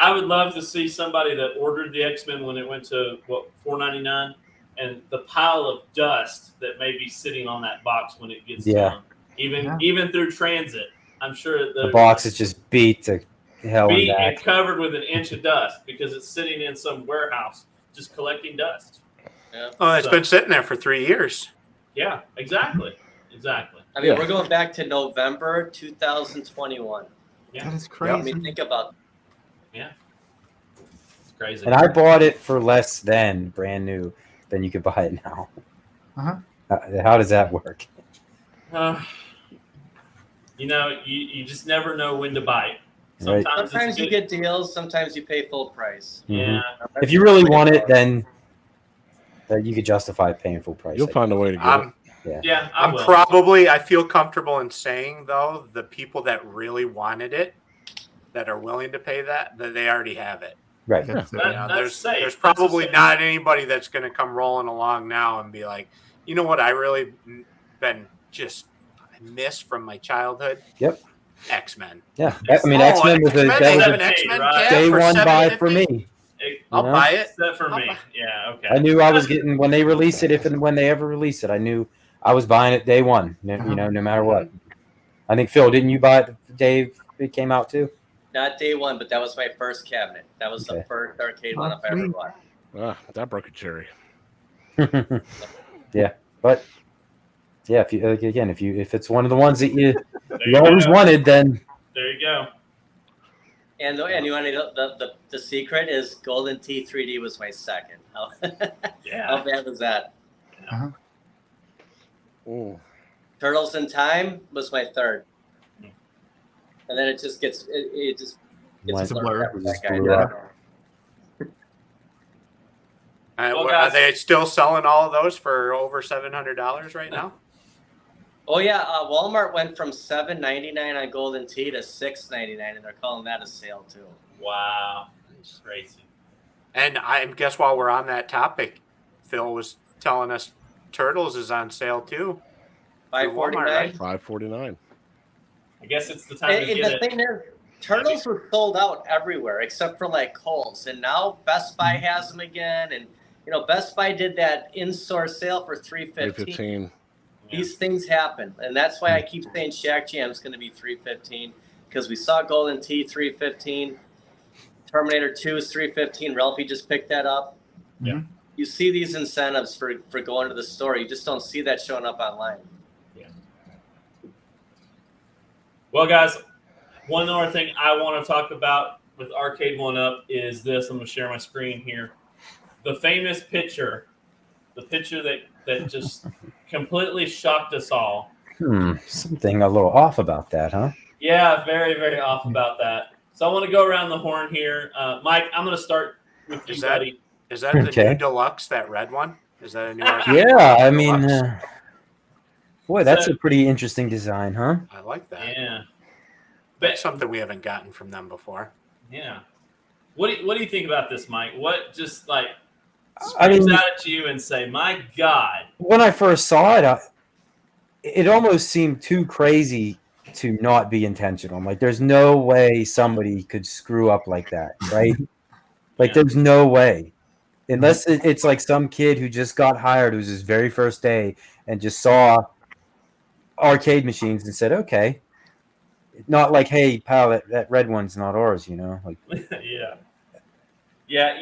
Speaker 2: I would love to see somebody that ordered the X-Men when it went to $4.99, and the pile of dust that may be sitting on that box when it gets done. Even through transit, I'm sure
Speaker 3: the box is just beat to hell and back.
Speaker 2: and covered with an inch of dust because it's sitting in some warehouse just collecting dust.
Speaker 6: Yeah.
Speaker 5: Oh, it's been sitting there for 3 years.
Speaker 2: Yeah, exactly.
Speaker 6: I mean, we're going back to November 2021.
Speaker 2: Yeah.
Speaker 7: That is crazy.
Speaker 6: I mean, think about.
Speaker 2: Yeah, it's crazy.
Speaker 3: And I bought it for less than brand new than you could buy it now. How does that work?
Speaker 2: You just never know when to bite.
Speaker 3: Right.
Speaker 6: Sometimes you get deals. Sometimes you pay full price.
Speaker 2: Yeah.
Speaker 3: If you really want it, then you could justify paying full price.
Speaker 4: You'll find a way to get it.
Speaker 2: Yeah,
Speaker 5: I feel comfortable in saying, though, the people that really wanted it, that are willing to pay that they already have it.
Speaker 3: Right.
Speaker 7: That's it.
Speaker 2: That- that's safe.
Speaker 5: There's
Speaker 2: That's
Speaker 5: probably
Speaker 2: safe.
Speaker 5: not anybody that's going to come rolling along now and be like, you know what, I really been just I miss from my childhood.
Speaker 3: Yep.
Speaker 5: X-Men.
Speaker 3: Yeah. I mean, X-Men was
Speaker 5: X-Men.
Speaker 3: that
Speaker 5: They
Speaker 3: was
Speaker 5: have
Speaker 3: a
Speaker 5: an X-Men
Speaker 2: right?
Speaker 5: cab
Speaker 3: day
Speaker 5: for
Speaker 3: one buy
Speaker 5: $7.50?
Speaker 3: for me.
Speaker 5: I'll
Speaker 3: know?
Speaker 5: buy it.
Speaker 2: Except for
Speaker 5: I'll
Speaker 2: me.
Speaker 5: buy-
Speaker 2: Yeah, okay.
Speaker 3: I knew I was getting when they release it, if and when they ever release it. I knew I was buying it day one. You know, no matter what. I think Phil, didn't you buy it the day it came out too?
Speaker 6: Not day one, but that was my first cabinet. That was
Speaker 3: Okay.
Speaker 6: the first arcade one if I ever
Speaker 7: sweet.
Speaker 6: bought.
Speaker 4: That broke a cherry.
Speaker 3: Yeah, but yeah, if you again, if it's one of the ones that you
Speaker 2: There
Speaker 3: always
Speaker 2: go.
Speaker 3: wanted, then
Speaker 2: There you go.
Speaker 6: And you want to know the secret is Golden Tee 3D was my second. How
Speaker 2: Yeah.
Speaker 6: bad was that?
Speaker 4: Ooh.
Speaker 6: Turtles in Time was my third. And then it just gets it just gets
Speaker 3: Went-
Speaker 6: blurred
Speaker 7: blur.
Speaker 6: after that
Speaker 3: Just
Speaker 6: guy.
Speaker 3: blew up.
Speaker 2: Well,
Speaker 5: are
Speaker 2: guys-
Speaker 5: they still selling all of those for over $700 right now?
Speaker 6: Oh yeah, Walmart went from $7.99 on Golden Tee to $6.99, and they're calling that a sale too.
Speaker 2: Wow. It's crazy.
Speaker 5: And I guess while we're on that topic, Phil was telling us Turtles is on sale too.
Speaker 6: $5.49.
Speaker 5: right?
Speaker 4: $5.49.
Speaker 2: I guess it's the time to
Speaker 6: And
Speaker 2: get
Speaker 6: the
Speaker 2: it.
Speaker 6: thing is, Turtles were sold out everywhere except for like Kohl's, and now Best Buy has them again. And Best Buy did that in-store sale for $3.15.
Speaker 4: $3.15.
Speaker 6: These things happen, and that's why I keep saying Shack Jam is going to be $3.15 because we saw Golden Tee $3.15, Terminator 2 is $3.15. Ralphie just picked that up.
Speaker 2: Yeah.
Speaker 6: You see these incentives for going to the store. You just don't see that showing up online.
Speaker 2: Well, guys, one other thing I want to talk about with Arcade 1-Up is this. I'm going to share my screen here. The famous picture, the picture that just completely shocked us all.
Speaker 3: Something a little off about that, huh?
Speaker 2: Yeah, very, very off about that. So I want to go around the horn here. Mike, I'm going to start with you, buddy.
Speaker 5: Is that the
Speaker 3: Okay.
Speaker 5: new Deluxe, that red one? Is that a new
Speaker 3: Yeah, I mean,
Speaker 5: Deluxe?
Speaker 3: boy, that's
Speaker 2: So-
Speaker 3: a pretty interesting design, huh?
Speaker 5: I like that.
Speaker 2: Yeah.
Speaker 5: That's something we haven't gotten from them before.
Speaker 2: Yeah. What do you think about this, Mike? What just like
Speaker 3: I
Speaker 2: screams
Speaker 3: mean-
Speaker 2: out at you and say, "My God"?
Speaker 3: When I first saw it, it almost seemed too crazy to not be intentional. Like, there's no way somebody could screw up like that, right? Like,
Speaker 2: Yeah.
Speaker 3: there's no way. Unless it's like some kid who just got hired, it was his very first day, and just saw arcade machines and said, okay. Not like, hey, pal, that red one's not ours, Like,
Speaker 2: Yeah. Yeah,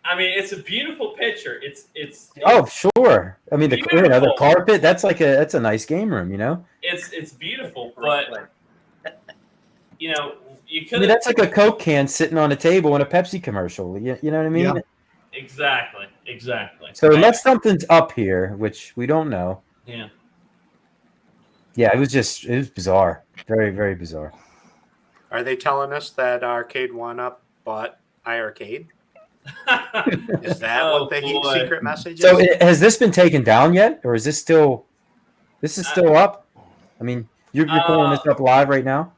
Speaker 2: I mean, it's a beautiful picture. It's
Speaker 3: oh, sure. I mean, the
Speaker 2: Beautiful.
Speaker 3: carpet, that's a nice game room,
Speaker 2: it's beautiful, but you
Speaker 3: I
Speaker 2: could
Speaker 3: mean, that's like a Coke can sitting on a table in a Pepsi commercial. You know what I mean?
Speaker 7: Yeah.
Speaker 2: exactly.
Speaker 3: So unless something's up here, which we don't know.
Speaker 2: Yeah.
Speaker 3: Yeah, it was bizarre. Very, very bizarre.
Speaker 5: Are they telling us that Arcade 1-Up bought iArcade? Is that
Speaker 2: Oh,
Speaker 5: what the
Speaker 2: boy.
Speaker 5: secret message is?
Speaker 3: So has this been taken down yet, or is this still? This is still up. I mean, you're pulling this up live right now.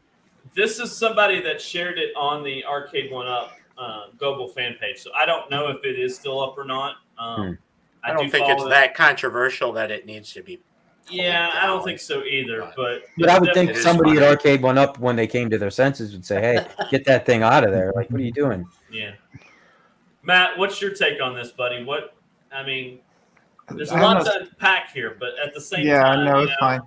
Speaker 2: This is somebody that shared it on the Arcade 1-Up global fan page. So I don't know if it is still up or not.
Speaker 5: I
Speaker 2: do
Speaker 5: don't think
Speaker 2: follow
Speaker 5: it's that controversial that it needs to be.
Speaker 2: Yeah, I don't
Speaker 5: down.
Speaker 2: think so either. But
Speaker 3: But I would think
Speaker 5: It is
Speaker 3: somebody
Speaker 5: funny.
Speaker 3: at Arcade 1-Up, when they came to their senses, would say, "Hey, get that thing out of there! Like, what are you doing?"
Speaker 2: Yeah. Matt, what's your take on this, buddy? There's a
Speaker 7: I
Speaker 2: lot
Speaker 7: have no-
Speaker 2: to unpack here, but at the same
Speaker 7: Yeah,
Speaker 2: time,
Speaker 7: no, it's fine.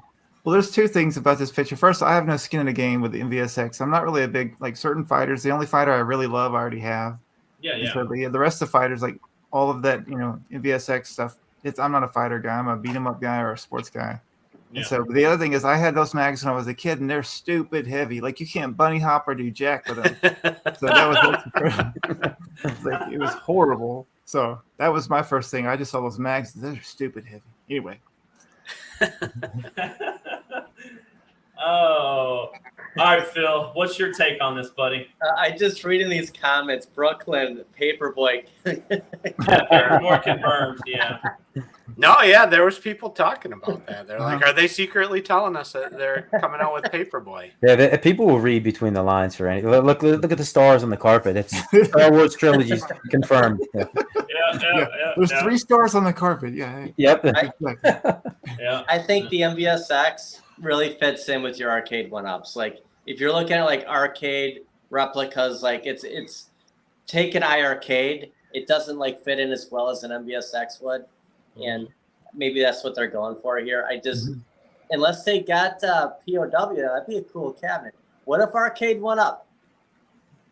Speaker 7: Well, there's two things about this picture. First, I have no skin in the game with the MVSX. I'm not really a big certain fighters. The only fighter I really love, I already have.
Speaker 2: Yeah,
Speaker 7: And
Speaker 2: yeah.
Speaker 7: so the rest of the fighters, like all of that, MVSX stuff. I'm not a fighter guy. I'm a beat 'em up guy or a sports guy.
Speaker 2: Yeah.
Speaker 7: And so the other thing is, I had those mags when I was a kid, and they're stupid heavy. Like you can't bunny hop or do jack with them. So that was it was horrible. So that was my first thing. I just saw those mags. They're stupid heavy. Anyway.
Speaker 2: Oh. All right, Phil. What's your take on this, buddy?
Speaker 6: I just reading these comments. Brooklyn Paperboy.
Speaker 2: More confirmed, yeah.
Speaker 5: No, yeah, there was people talking about that. They're like,
Speaker 7: Uh-huh.
Speaker 5: are they secretly telling us that they're coming out with Paperboy?
Speaker 3: Yeah, people will read between the lines for any. Look at the stars on the carpet. It's Star Wars trilogy's confirmed. Yeah.
Speaker 7: There's 3 stars on the carpet. Yeah.
Speaker 3: Yep.
Speaker 7: Exactly.
Speaker 2: Yeah.
Speaker 6: I think the MVSX really fits in with your arcade one-ups. Like if you're looking at like arcade replicas, like it's take an iArcade. It doesn't like fit in as well as an MVSX would, and maybe that's what they're going for here. I just unless they got POW, that'd be a cool cabinet. What if Arcade One Up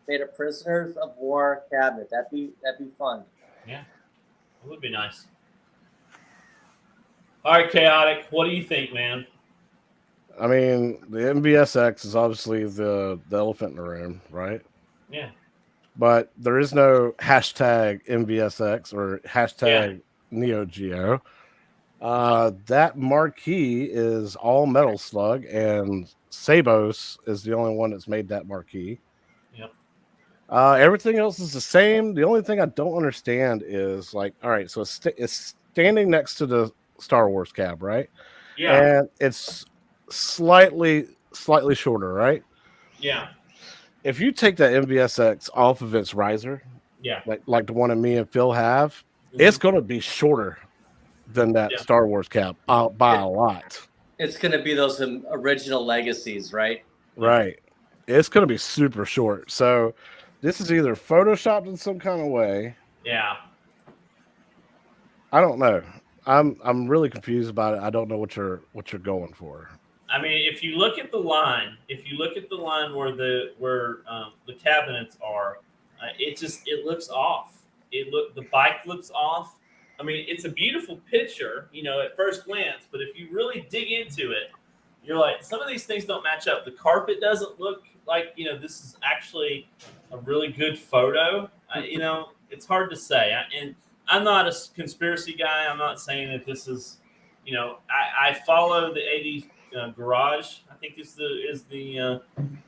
Speaker 6: made a Prisoners of War cabinet? That'd be fun.
Speaker 2: Yeah, it would be nice. All right, Chaotic, what do you think, man?
Speaker 4: I mean, the MVSX is obviously the elephant in the room, right?
Speaker 2: Yeah.
Speaker 4: But there is no hashtag MVSX or hashtag Neo Geo. That marquee is all metal slug, and Sabos is the only one that's made that marquee.
Speaker 2: Yep.
Speaker 4: Everything else is the same. The only thing I don't understand is like, all right, so it's standing next to the Star Wars cab, right?
Speaker 2: Yeah.
Speaker 4: And it's slightly shorter, right?
Speaker 2: Yeah.
Speaker 4: If you take that MVSX off of its riser,
Speaker 2: Yeah.
Speaker 4: like the one that me and Phil have, it's going to be shorter than that Star Wars cab by a lot.
Speaker 6: It's going to be those original legacies, right?
Speaker 4: Right. It's going to be super short. So this is either photoshopped in some kind of way.
Speaker 2: Yeah.
Speaker 4: I don't know. I'm really confused about it. I don't know what you're going for.
Speaker 2: I mean, if you look at the line, where the cabinets are, it looks off. The bike looks off. I mean, it's a beautiful picture, at first glance, but if you really dig into it, you're like, some of these things don't match up. The carpet doesn't look like, this is actually a really good photo. It's hard to say. And I'm not a conspiracy guy. I'm not saying that this is, I follow the 80s Garage, I think is the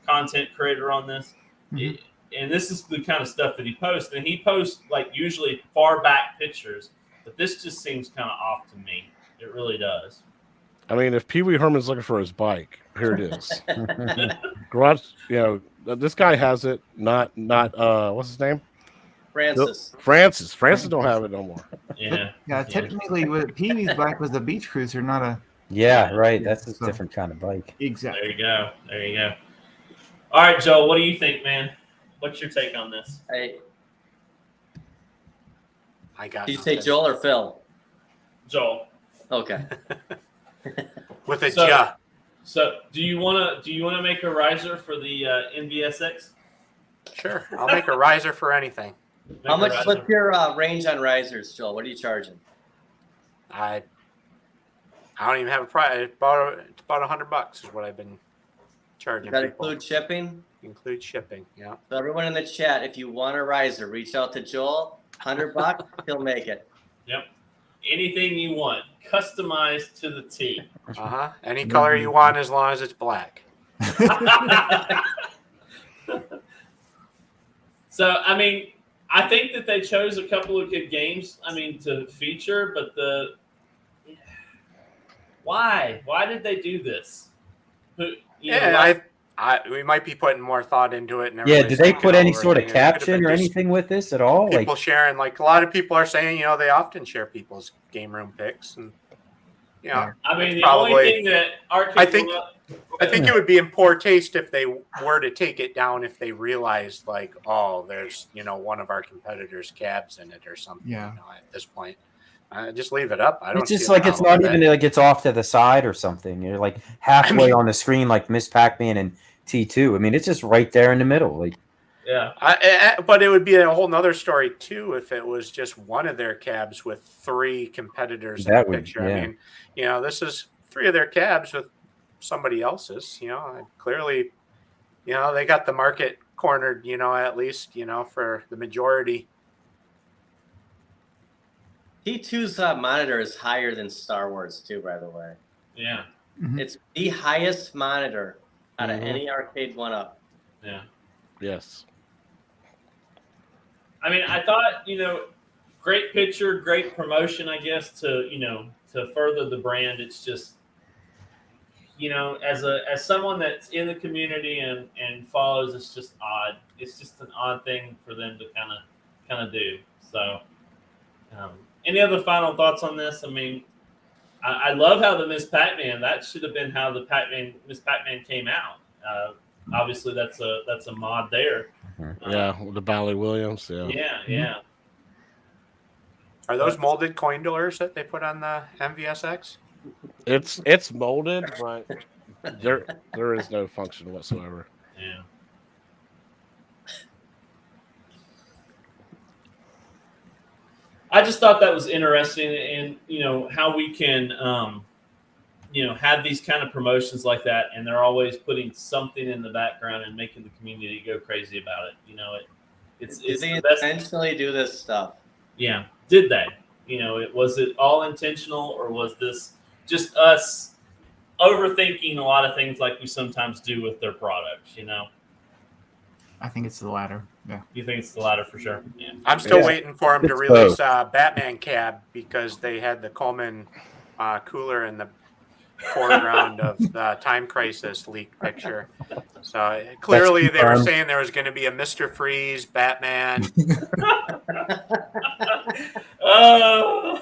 Speaker 2: content creator on this. And this is the kind of stuff that he posts. And he posts like usually far back pictures, but this just seems kind of off to me. It really does.
Speaker 4: I mean, if Pee Wee Herman's looking for his bike, here it is. Garage, this guy has it. Not what's his name? Francis don't have it no more.
Speaker 2: Yeah.
Speaker 7: Technically, Pee Wee's bike was a beach cruiser, not a.
Speaker 3: Yeah, right. That's a different kind of bike.
Speaker 7: Exactly.
Speaker 2: There you go. All right, Joe, what do you think, man? What's your take on this?
Speaker 5: I got.
Speaker 6: Do you say Joel or Phil?
Speaker 2: Joel.
Speaker 6: Okay.
Speaker 5: With a ja.
Speaker 2: So, do you want to make a riser for the NVSX?
Speaker 5: Sure, I'll make a riser for anything.
Speaker 6: How much? What's your range on risers, Joel? What are you charging?
Speaker 5: I don't even have a price. It's about $100 is what I've been charging.
Speaker 6: Does that
Speaker 5: people.
Speaker 6: include shipping?
Speaker 5: Include shipping, yeah.
Speaker 6: So everyone in the chat, if you want a riser, reach out to Joel. $100, he'll make it.
Speaker 2: Yep. Anything you want, customized to the T.
Speaker 5: Any color you want, as long as it's black.
Speaker 2: So, I mean, I think that they chose a couple of good games, to feature, but why? Why did they do this?
Speaker 5: We might be putting more thought into it. And
Speaker 3: did they put any sort of caption or anything with this at all?
Speaker 5: People sharing, like a lot of people are saying, they often share people's game room picks, and
Speaker 2: the only thing that
Speaker 5: I think it would be in poor taste if they were to take it down if they realized, like, oh, there's one of our competitors' cabs in it or something.
Speaker 7: Yeah.
Speaker 5: At this point, just leave it up. I don't.
Speaker 3: It's just like it's not even like it's off to the side or something. You're like halfway on the screen, like Miss Pac-Man and T2. I mean, it's just right there in the middle. Like,
Speaker 2: yeah.
Speaker 5: But it would be a whole nother story too if it was just one of their cabs with 3 competitors in the picture.
Speaker 3: Yeah.
Speaker 5: I mean, this is 3 of their cabs with somebody else's. Clearly, they got the market cornered. At least for the majority.
Speaker 6: T2's monitor is higher than Star Wars too, by the way.
Speaker 2: Yeah.
Speaker 6: It's the highest monitor out of any arcade one-up.
Speaker 2: Yeah.
Speaker 4: Yes.
Speaker 2: I mean, I thought, great picture, great promotion, I guess, to to further the brand. It's just, as someone that's in the community and follows, it's just odd. It's just an odd thing for them to kind of do. So, any other final thoughts on this? I mean, I love how the Miss Pac-Man. That should have been how the Miss Pac-Man came out. Obviously, that's a mod there.
Speaker 4: Yeah, with the Bally Williams. Yeah.
Speaker 2: Yeah.
Speaker 5: Are those molded coin doors that they put on the MVSX?
Speaker 4: It's molded, but there is no function whatsoever.
Speaker 2: Yeah. I just thought that was interesting, and how we can, have these kind of promotions like that, and they're always putting something in the background and making the community go crazy about it. It's
Speaker 6: Did they
Speaker 2: the best.
Speaker 6: intentionally do this stuff?
Speaker 2: Yeah, did they? Was it all intentional, or was this just us overthinking a lot of things like we sometimes do with their products?
Speaker 7: I think it's the latter. Yeah.
Speaker 2: You think it's the latter for sure? Yeah.
Speaker 5: I'm still
Speaker 4: Yeah.
Speaker 5: waiting for them to
Speaker 3: It's
Speaker 5: release Batman Cab because they had the Coleman cooler in the foreground of the Time Crisis leaked picture. So clearly they were
Speaker 3: confirmed.
Speaker 5: saying there was going to be a Mr. Freeze, Batman.
Speaker 2: Oh,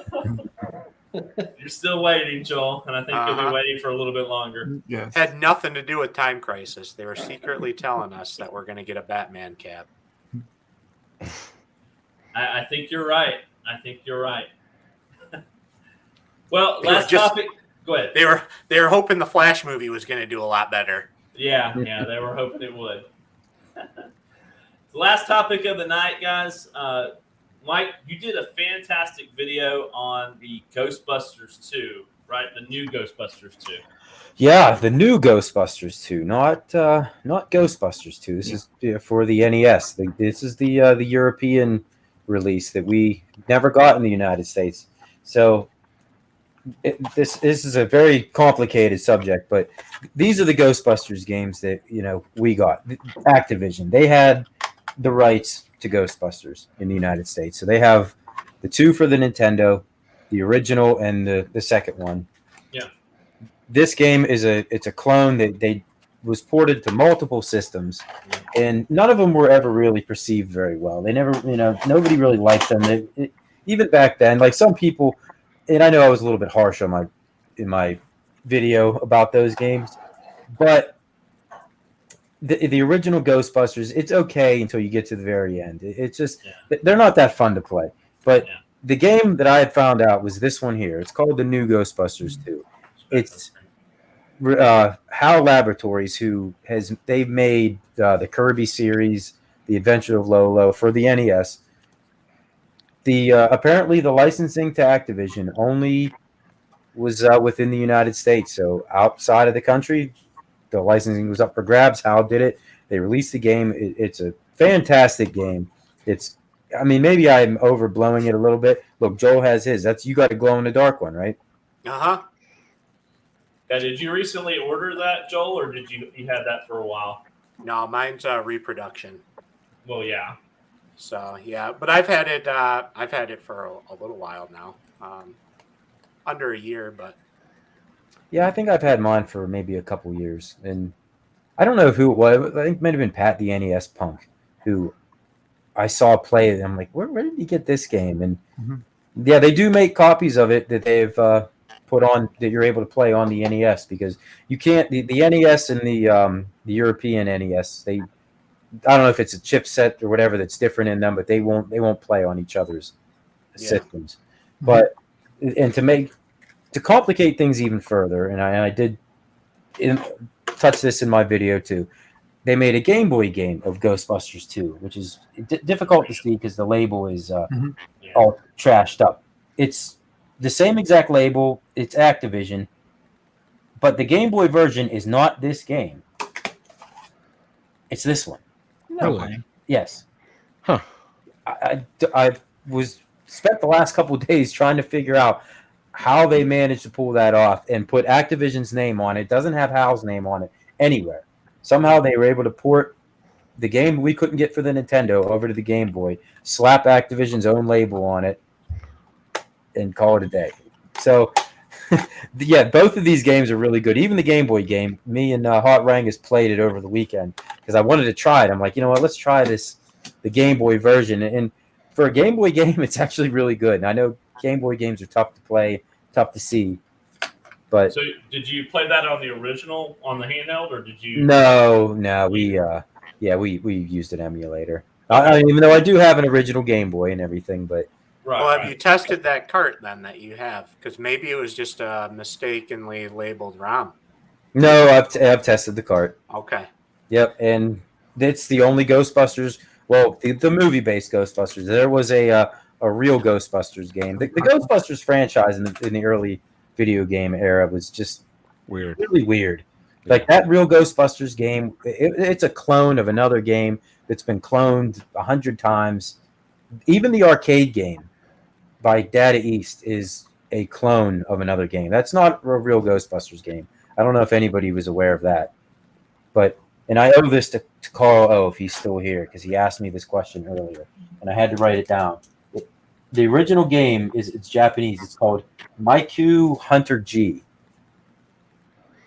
Speaker 2: you're still waiting, Joel, and I think you'll be waiting for a little bit longer.
Speaker 7: Yes.
Speaker 5: Had nothing to do with Time Crisis. They were secretly telling us that we're going to get a Batman Cab.
Speaker 2: I think you're right. Well,
Speaker 5: They were
Speaker 2: last
Speaker 5: just-
Speaker 2: topic. Go ahead.
Speaker 5: They were hoping the Flash movie was going to do a lot better.
Speaker 2: Yeah, they were hoping it would. The last topic of the night, guys. Mike, you did a fantastic video on the Ghostbusters 2, right? The new Ghostbusters 2.
Speaker 3: Yeah, the new Ghostbusters 2, not Ghostbusters 2. This is for the NES. This is the European release that we never got in the United States. So this is a very complicated subject, but these are the Ghostbusters games that we got. Activision, they had the rights to Ghostbusters in the United States, so they have the 2 for the Nintendo, the original, and the second one.
Speaker 2: Yeah.
Speaker 3: This game is a clone that they was ported to multiple systems, and none of them were ever really perceived very well. They never, nobody really liked them. Even back then, like some people, and I know I was a little bit harsh on in my video about those games, but the original Ghostbusters, it's okay until you get to the very end. It's just they're not that fun to play. But the game that I had found out was this one here. It's called the new Ghostbusters 2. It's HAL Laboratories they've made the Kirby series, the Adventure of Lolo for the NES. Apparently the licensing to Activision only was within the United States. So outside of the country, the licensing was up for grabs. HAL did it. They released the game. It's a fantastic game. Maybe I'm overblowing it a little bit. Look, Joel has his. You got a glow in the dark one, right?
Speaker 5: Uh-huh.
Speaker 2: Now, did you recently order that, Joel, or did you had that for a while?
Speaker 5: No, mine's a reproduction.
Speaker 2: Well, yeah.
Speaker 5: So yeah, but I've had it. I've had it for a little while now, under a year. But
Speaker 3: yeah, I think I've had mine for maybe a couple years, and I don't know who it was. I think it might have been Pat, the NES punk, who I saw play it. And I'm like, where did he get this game? And yeah, they do make copies of it that they've put on that you're able to play on the NES, because you can't the NES and the European NES, I don't know if it's a chipset or whatever that's different in them, but they won't play on each other's systems. But to complicate things even further, and I did touch this in my video too. They made a Game Boy game of Ghostbusters 2, which is difficult to see because the label is all trashed up. It's the same exact label. It's Activision, but the Game Boy version is not this game. It's this one.
Speaker 7: No way.
Speaker 3: Yes.
Speaker 4: Huh.
Speaker 3: I spent the last couple of days trying to figure out how they managed to pull that off and put Activision's name on it. It doesn't have HAL's name on it anywhere. Somehow they were able to port the game we couldn't get for the Nintendo over to the Game Boy, slap Activision's own label on it, and call it a day. So, yeah, both of these games are really good. Even the Game Boy game, me and Hot Rangus played it over the weekend because I wanted to try it. I'm like, you know what? Let's try the Game Boy version. And for a Game Boy game, it's actually really good. And I know Game Boy games are tough to play, tough to see. But
Speaker 2: So did you play that on the original on the handheld, or did you?
Speaker 3: no, we used an emulator. Even though I do have an original Game Boy and everything, but
Speaker 2: Right.
Speaker 5: Well, have
Speaker 2: right.
Speaker 5: you tested that cart then that you have? Because maybe it was just a mistakenly labeled ROM.
Speaker 3: no, I've tested the cart.
Speaker 5: Okay.
Speaker 3: Yep, and it's the only Ghostbusters. Well, the movie-based Ghostbusters. There was a real Ghostbusters game. The Ghostbusters franchise in the early video game era was just
Speaker 4: Weird.
Speaker 3: really weird. Like that real Ghostbusters game, it's a clone of another game that's been cloned 100 times. Even the arcade game by Data East is a clone of another game. That's not a real Ghostbusters game. I don't know if anybody was aware of that. But, and I owe this to Carl O, if he's still here, because he asked me this question earlier, and I had to write it down. The original game it's Japanese. It's called Maiku Hunter G.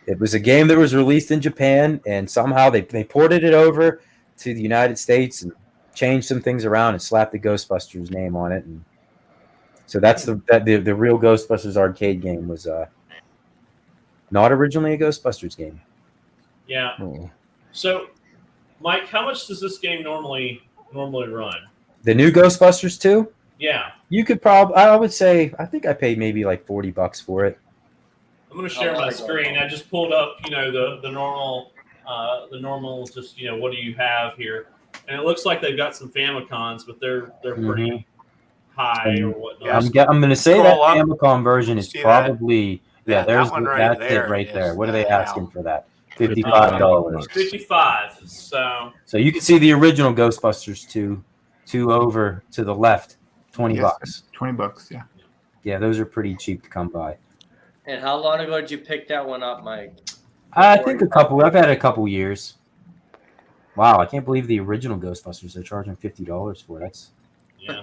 Speaker 3: It was a game that was released in Japan, and somehow they ported it over to the United States and changed some things around and slapped the Ghostbusters name on it. And so that's the real Ghostbusters arcade game was not originally a Ghostbusters game.
Speaker 2: Yeah.
Speaker 4: Oh.
Speaker 2: So, Mike, how much does this game normally run?
Speaker 3: The new Ghostbusters 2?
Speaker 2: Yeah.
Speaker 3: You could probably, I would say, I think I paid maybe like $40 for it.
Speaker 2: I'm going to share my screen. I just pulled up, the normal, just, what do you have here? And it looks like they've got some Famicons, but they're pretty high or whatnot.
Speaker 3: I'm going to say that
Speaker 5: Scroll up.
Speaker 3: Famicom version is
Speaker 5: See
Speaker 3: probably,
Speaker 5: that
Speaker 3: there's
Speaker 5: one
Speaker 3: that's
Speaker 5: there
Speaker 3: it right
Speaker 5: is
Speaker 3: there. What are
Speaker 5: the
Speaker 3: they asking
Speaker 5: hell.
Speaker 3: for that? $55.
Speaker 2: 55. So
Speaker 3: So you can see the original Ghostbusters 2 over to the left, $20.
Speaker 7: $20, yeah.
Speaker 3: Yeah, those are pretty cheap to come by.
Speaker 6: And how long ago did you pick that one up, Mike?
Speaker 3: I think I've had a couple years. Wow, I can't believe the original Ghostbusters they're charging $50 for. That's
Speaker 2: yeah.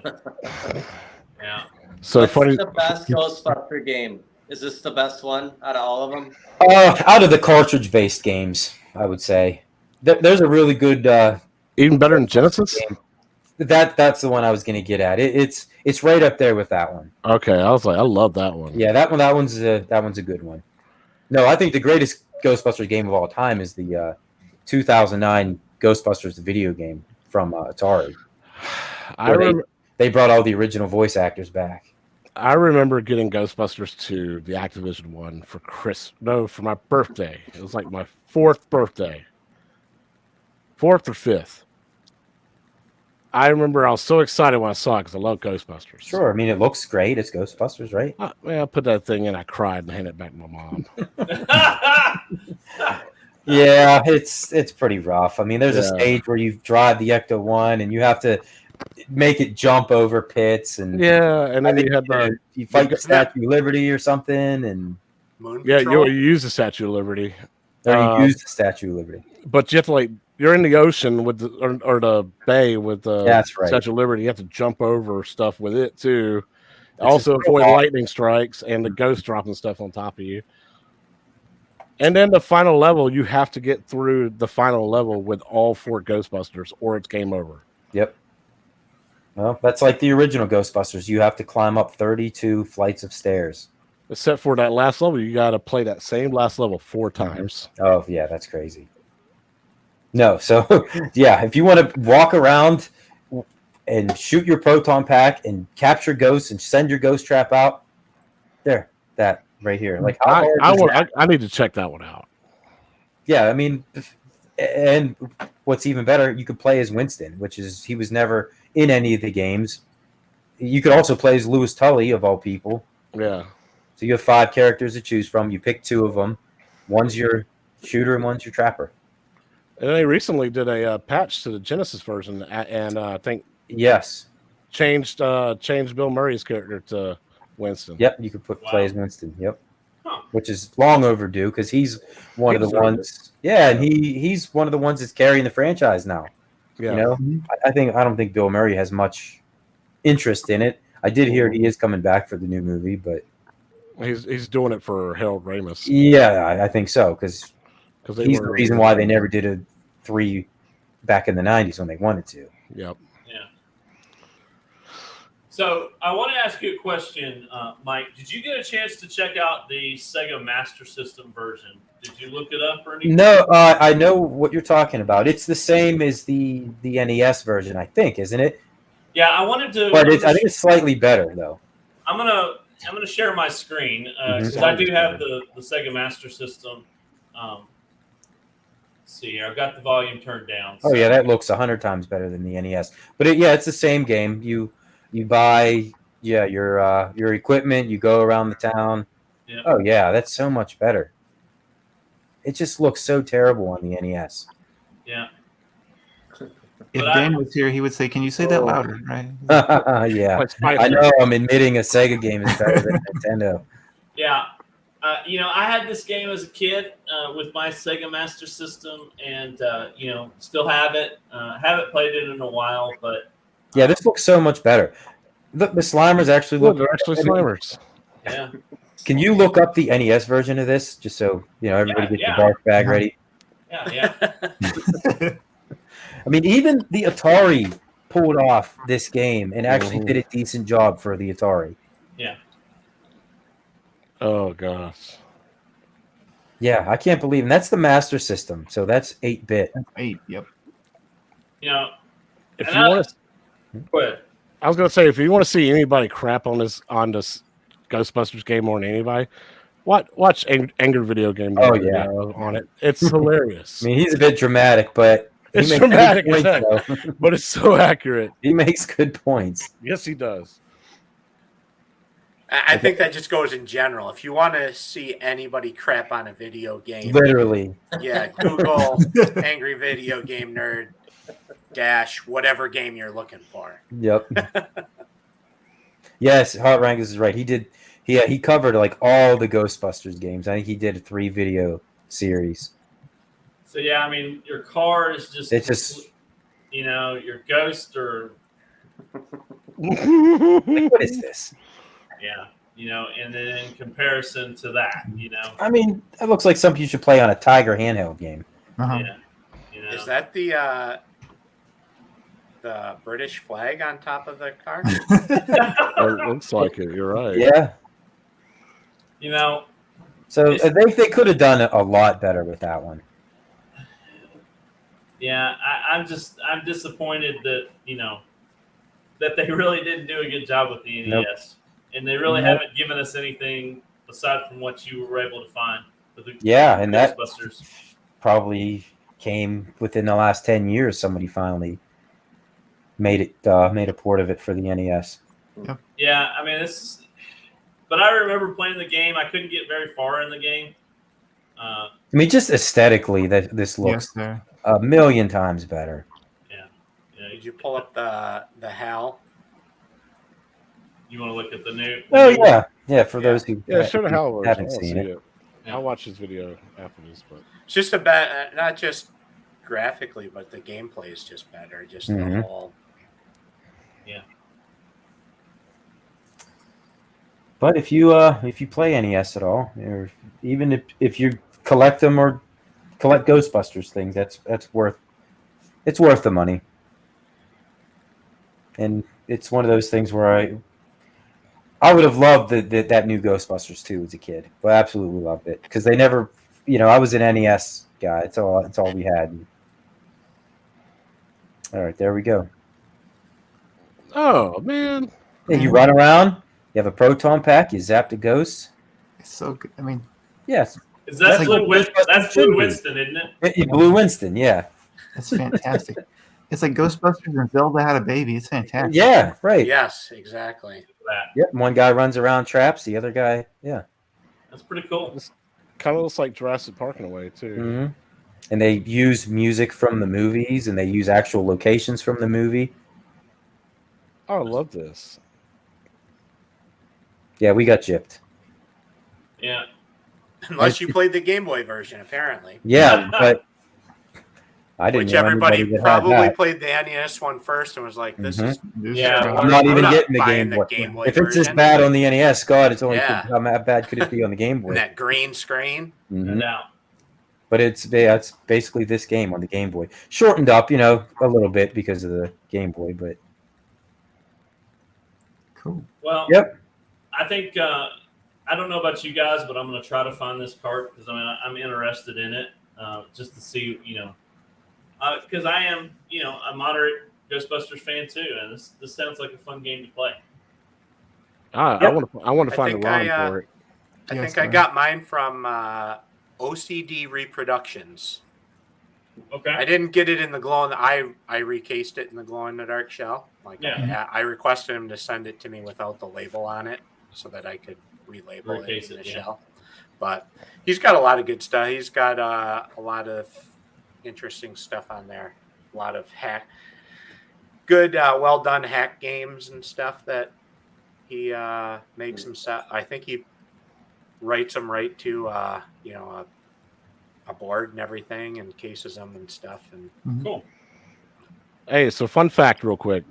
Speaker 2: Yeah.
Speaker 4: So
Speaker 6: What's
Speaker 4: funny.
Speaker 6: the best Ghostbuster game? Is this the best one out of all of them?
Speaker 3: out of the cartridge-based games, I would say. There's a really good
Speaker 4: Even better than Genesis?
Speaker 3: game. That's the one I was going to get at. It's right up there with that one.
Speaker 4: Okay, I was like, I love that one.
Speaker 3: Yeah, that one's a good one. No, I think the greatest Ghostbusters game of all time is the 2009 Ghostbusters video game from Atari. They brought all the original voice actors back.
Speaker 4: I remember getting Ghostbusters 2, the Activision one, for my birthday. It was like my 4th birthday. 4th or 5th. I remember I was so excited when I saw it because I love Ghostbusters.
Speaker 3: Sure, I mean it looks great. It's Ghostbusters, right?
Speaker 4: I put that thing in, I cried and handed it back to my mom.
Speaker 3: Yeah, it's pretty rough. I mean, there's a stage where you drive the Ecto-1 and you have to make it jump over pits, and
Speaker 4: and then you had
Speaker 3: you fight the Statue of Liberty or something, and
Speaker 5: Moon
Speaker 4: you
Speaker 5: Patrol?
Speaker 4: use the Statue of Liberty.
Speaker 3: or you use the Statue of Liberty.
Speaker 4: But you have to you're in the ocean with or the bay with the
Speaker 3: That's right.
Speaker 4: Statue of Liberty. You have to jump over stuff with it too.
Speaker 3: It's
Speaker 4: Also
Speaker 3: just
Speaker 4: avoid
Speaker 3: awesome.
Speaker 4: lightning strikes and the ghost dropping stuff on top of you. And then the final level, you have to get through the final level with all 4 Ghostbusters, or it's game over.
Speaker 3: Yep. Well, that's like the original Ghostbusters. You have to climb up 32 flights of stairs.
Speaker 4: Except for that last level, you got to play that same last level 4 times.
Speaker 3: Oh, yeah, that's crazy. No, so, yeah, if you want to walk around and shoot your proton pack and capture ghosts and send your ghost trap out, there, that right here. Like, how hard is that?
Speaker 4: I need to check that one out.
Speaker 3: Yeah, I mean, and what's even better, you could play as Winston, he was never in any of the games. You could also play as Louis Tully, of all people.
Speaker 4: Yeah.
Speaker 3: So you have 5 characters to choose from. You pick 2 of them. One's your shooter and one's your trapper.
Speaker 4: And they recently did a patch to the Genesis version, and I think
Speaker 3: Yes.
Speaker 4: changed Bill Murray's character to Winston.
Speaker 3: Yep, you could play as Winston. Yep.
Speaker 2: Huh.
Speaker 3: Which is long overdue because he's one of the ones. Yeah, and he's one of the ones that's carrying the franchise now.
Speaker 4: Yeah.
Speaker 3: You know, I don't think Bill Murray has much interest in it. I did hear he is coming back for the new movie, but
Speaker 4: He's doing it for Harold Ramis
Speaker 3: yeah, I think so because
Speaker 4: they
Speaker 3: he's the
Speaker 4: were
Speaker 3: reason why they never did a 3 back in the 90s when they wanted to.
Speaker 4: Yep.
Speaker 2: Yeah. So I want to ask you a question, Mike. Did you get a chance to check out the Sega Master System version? Did you look it up or anything?
Speaker 3: No, I know what you're talking about. It's the same as the NES version, I think, isn't it?
Speaker 2: Yeah, I wanted to.
Speaker 3: But I think it's slightly better though.
Speaker 2: I'm gonna share my screen because
Speaker 3: Mhm.
Speaker 2: I do have the Sega Master System. Let's see here, I've got the volume turned down.
Speaker 3: Oh yeah, that looks 100 times better than the NES. But it's the same game. You buy your equipment. You go around the town.
Speaker 2: Yeah.
Speaker 3: Oh yeah, that's so much better. It just looks so terrible on the NES.
Speaker 2: Yeah.
Speaker 7: If
Speaker 2: But
Speaker 7: Dan was here, he would say, "Can you say that louder?" Right?
Speaker 3: Yeah,
Speaker 4: But Spider-
Speaker 3: I know. I'm admitting a Sega game is better than Nintendo.
Speaker 2: Yeah. I had this game as a kid with my Sega Master System, and still have it. Haven't played it in a while, but
Speaker 3: Yeah, this looks so much better. The Slimers actually
Speaker 4: Look,
Speaker 3: look.
Speaker 4: they're actually Slimers.
Speaker 2: yeah,
Speaker 3: Can you look up the NES version of this just so everybody gets
Speaker 2: yeah.
Speaker 3: the barf bag ready?
Speaker 2: yeah.
Speaker 3: I mean, even the Atari pulled off this game and actually did a decent job for the Atari.
Speaker 2: Yeah.
Speaker 4: Oh gosh.
Speaker 3: Yeah, I can't believe, and that's the Master System, so that's 8-bit.
Speaker 7: 8. Yep.
Speaker 4: If
Speaker 2: And
Speaker 4: you want to,
Speaker 2: Go ahead.
Speaker 4: I was going to say, if you want to see anybody crap on this Ghostbusters game more than anybody, watch Angry Video Game.
Speaker 3: Oh, yeah.
Speaker 4: On it. It's hilarious.
Speaker 3: I mean, he's a bit dramatic, but he
Speaker 4: It's
Speaker 3: makes
Speaker 4: dramatic,
Speaker 3: good points, though.
Speaker 4: but it's so accurate.
Speaker 3: He makes good points.
Speaker 4: Yes, he does.
Speaker 5: I think that just goes in general. If you want to see anybody crap on a video game,
Speaker 3: Literally.
Speaker 5: yeah, Google Angry Video Game Nerd - whatever game you're looking for.
Speaker 3: Yep. Yes, Hot Rangus is right. He covered like all the Ghostbusters games. I think he did a 3-video series.
Speaker 2: So yeah, I mean, your car is just
Speaker 3: It's just
Speaker 2: your ghost or
Speaker 3: like, what is this?
Speaker 2: and then in comparison to that,
Speaker 3: I mean, it looks like something you should play on a Tiger handheld game.
Speaker 7: Uh-huh.
Speaker 5: Is that the British flag on top of the car?
Speaker 4: It looks like it. You're right.
Speaker 3: Yeah. So they could have done a lot better with that one.
Speaker 2: Yeah, I'm disappointed that that they really didn't do a good job with the NES,
Speaker 3: Nope.
Speaker 2: and they really haven't given us anything aside from what you were able to find with the
Speaker 3: And that
Speaker 2: Ghostbusters.
Speaker 3: probably came within the last 10 years. Somebody finally made a port of it for the NES.
Speaker 2: Yeah, I mean but I remember playing the game. I couldn't get very far in the game.
Speaker 3: I mean, just aesthetically, this looks
Speaker 7: Yes, sir.
Speaker 3: a million times better.
Speaker 5: Did you pull up the HAL?
Speaker 2: You want to look at the new?
Speaker 3: Oh yeah. For those who
Speaker 4: Show the how it works.
Speaker 3: haven't
Speaker 4: I wanna
Speaker 3: seen
Speaker 4: see
Speaker 3: it.
Speaker 2: Yeah.
Speaker 4: I'll watch this video after this, but
Speaker 5: It's just a bit, not just graphically, but the gameplay is just better. Just the
Speaker 3: Mhm.
Speaker 5: whole.
Speaker 3: But if you play NES at all, or even if you collect them or collect Ghostbusters things, that's worth the money. And it's one of those things where I would have loved that new Ghostbusters 2 as a kid. But I absolutely loved it because they never, I was an NES guy. It's all we had. All right, there we go.
Speaker 4: oh man,
Speaker 3: Yeah, you run around. You have a proton pack. You zap the ghosts.
Speaker 7: It's so good. I mean,
Speaker 2: Is
Speaker 3: Yes,
Speaker 2: that
Speaker 3: That's
Speaker 2: Blue
Speaker 3: like
Speaker 2: Winston?
Speaker 3: Ghostbusters
Speaker 2: That's Blue
Speaker 3: 2.
Speaker 2: Winston, isn't it?
Speaker 3: Blue Winston. Yeah,
Speaker 7: that's fantastic. It's like Ghostbusters and Zelda had a baby. It's fantastic.
Speaker 3: yeah, right.
Speaker 5: Yes, exactly.
Speaker 2: That.
Speaker 3: Yep. One guy runs around traps. The other guy, yeah.
Speaker 2: That's pretty cool.
Speaker 4: kind of looks like Jurassic Park in a way too.
Speaker 3: Mm-hmm. And they use music from the movies, and they use actual locations from the movie.
Speaker 4: Oh, I love this.
Speaker 3: Yeah, we got gypped.
Speaker 2: Yeah.
Speaker 5: Unless you played the Game Boy version, apparently.
Speaker 3: Yeah, but I didn't
Speaker 5: Which
Speaker 3: know
Speaker 5: everybody
Speaker 3: anybody that had
Speaker 5: probably
Speaker 3: that.
Speaker 5: played the NES one first and was like, "This
Speaker 3: Mhm.
Speaker 5: is
Speaker 2: Yeah,
Speaker 5: terrible.
Speaker 3: I'm not even
Speaker 5: not
Speaker 3: getting the
Speaker 5: buying
Speaker 3: Game Boy. If it's this
Speaker 5: version."
Speaker 3: bad on the NES, God, it's only
Speaker 5: Yeah.
Speaker 3: how bad could it be on the Game
Speaker 5: And
Speaker 3: Boy?
Speaker 5: that green screen.
Speaker 2: No
Speaker 3: Mhm.
Speaker 2: doubt.
Speaker 3: But it's basically this game on the Game Boy, shortened up, a little bit because of the Game Boy. But
Speaker 7: Cool.
Speaker 2: Well,
Speaker 3: yep,
Speaker 2: I think I don't know about you guys, but I'm going to try to find this cart because I'm interested in it just to see, because I am, a moderate Ghostbusters fan too, and this sounds like a fun game to play.
Speaker 4: I want to
Speaker 5: I
Speaker 4: find a
Speaker 5: think
Speaker 4: ROM for it.
Speaker 5: I
Speaker 7: Yes,
Speaker 5: think I
Speaker 7: man.
Speaker 5: got mine from OCD Reproductions.
Speaker 2: Okay.
Speaker 5: I didn't get it in the glow in the I recased it in the glow in the dark shell. Like
Speaker 2: Yeah.
Speaker 5: I requested him to send it to me without the label on it so that I could relabel
Speaker 2: Recase
Speaker 5: it in
Speaker 2: it,
Speaker 5: the
Speaker 2: yeah.
Speaker 5: shell. But he's got a lot of good stuff. He's got a lot of interesting stuff on there. A lot of good, well done hack games and stuff that he makes himself. I think he writes them right to a board and everything, and cases them and stuff. And
Speaker 2: Cool.
Speaker 4: Hey, so fun fact, real quick.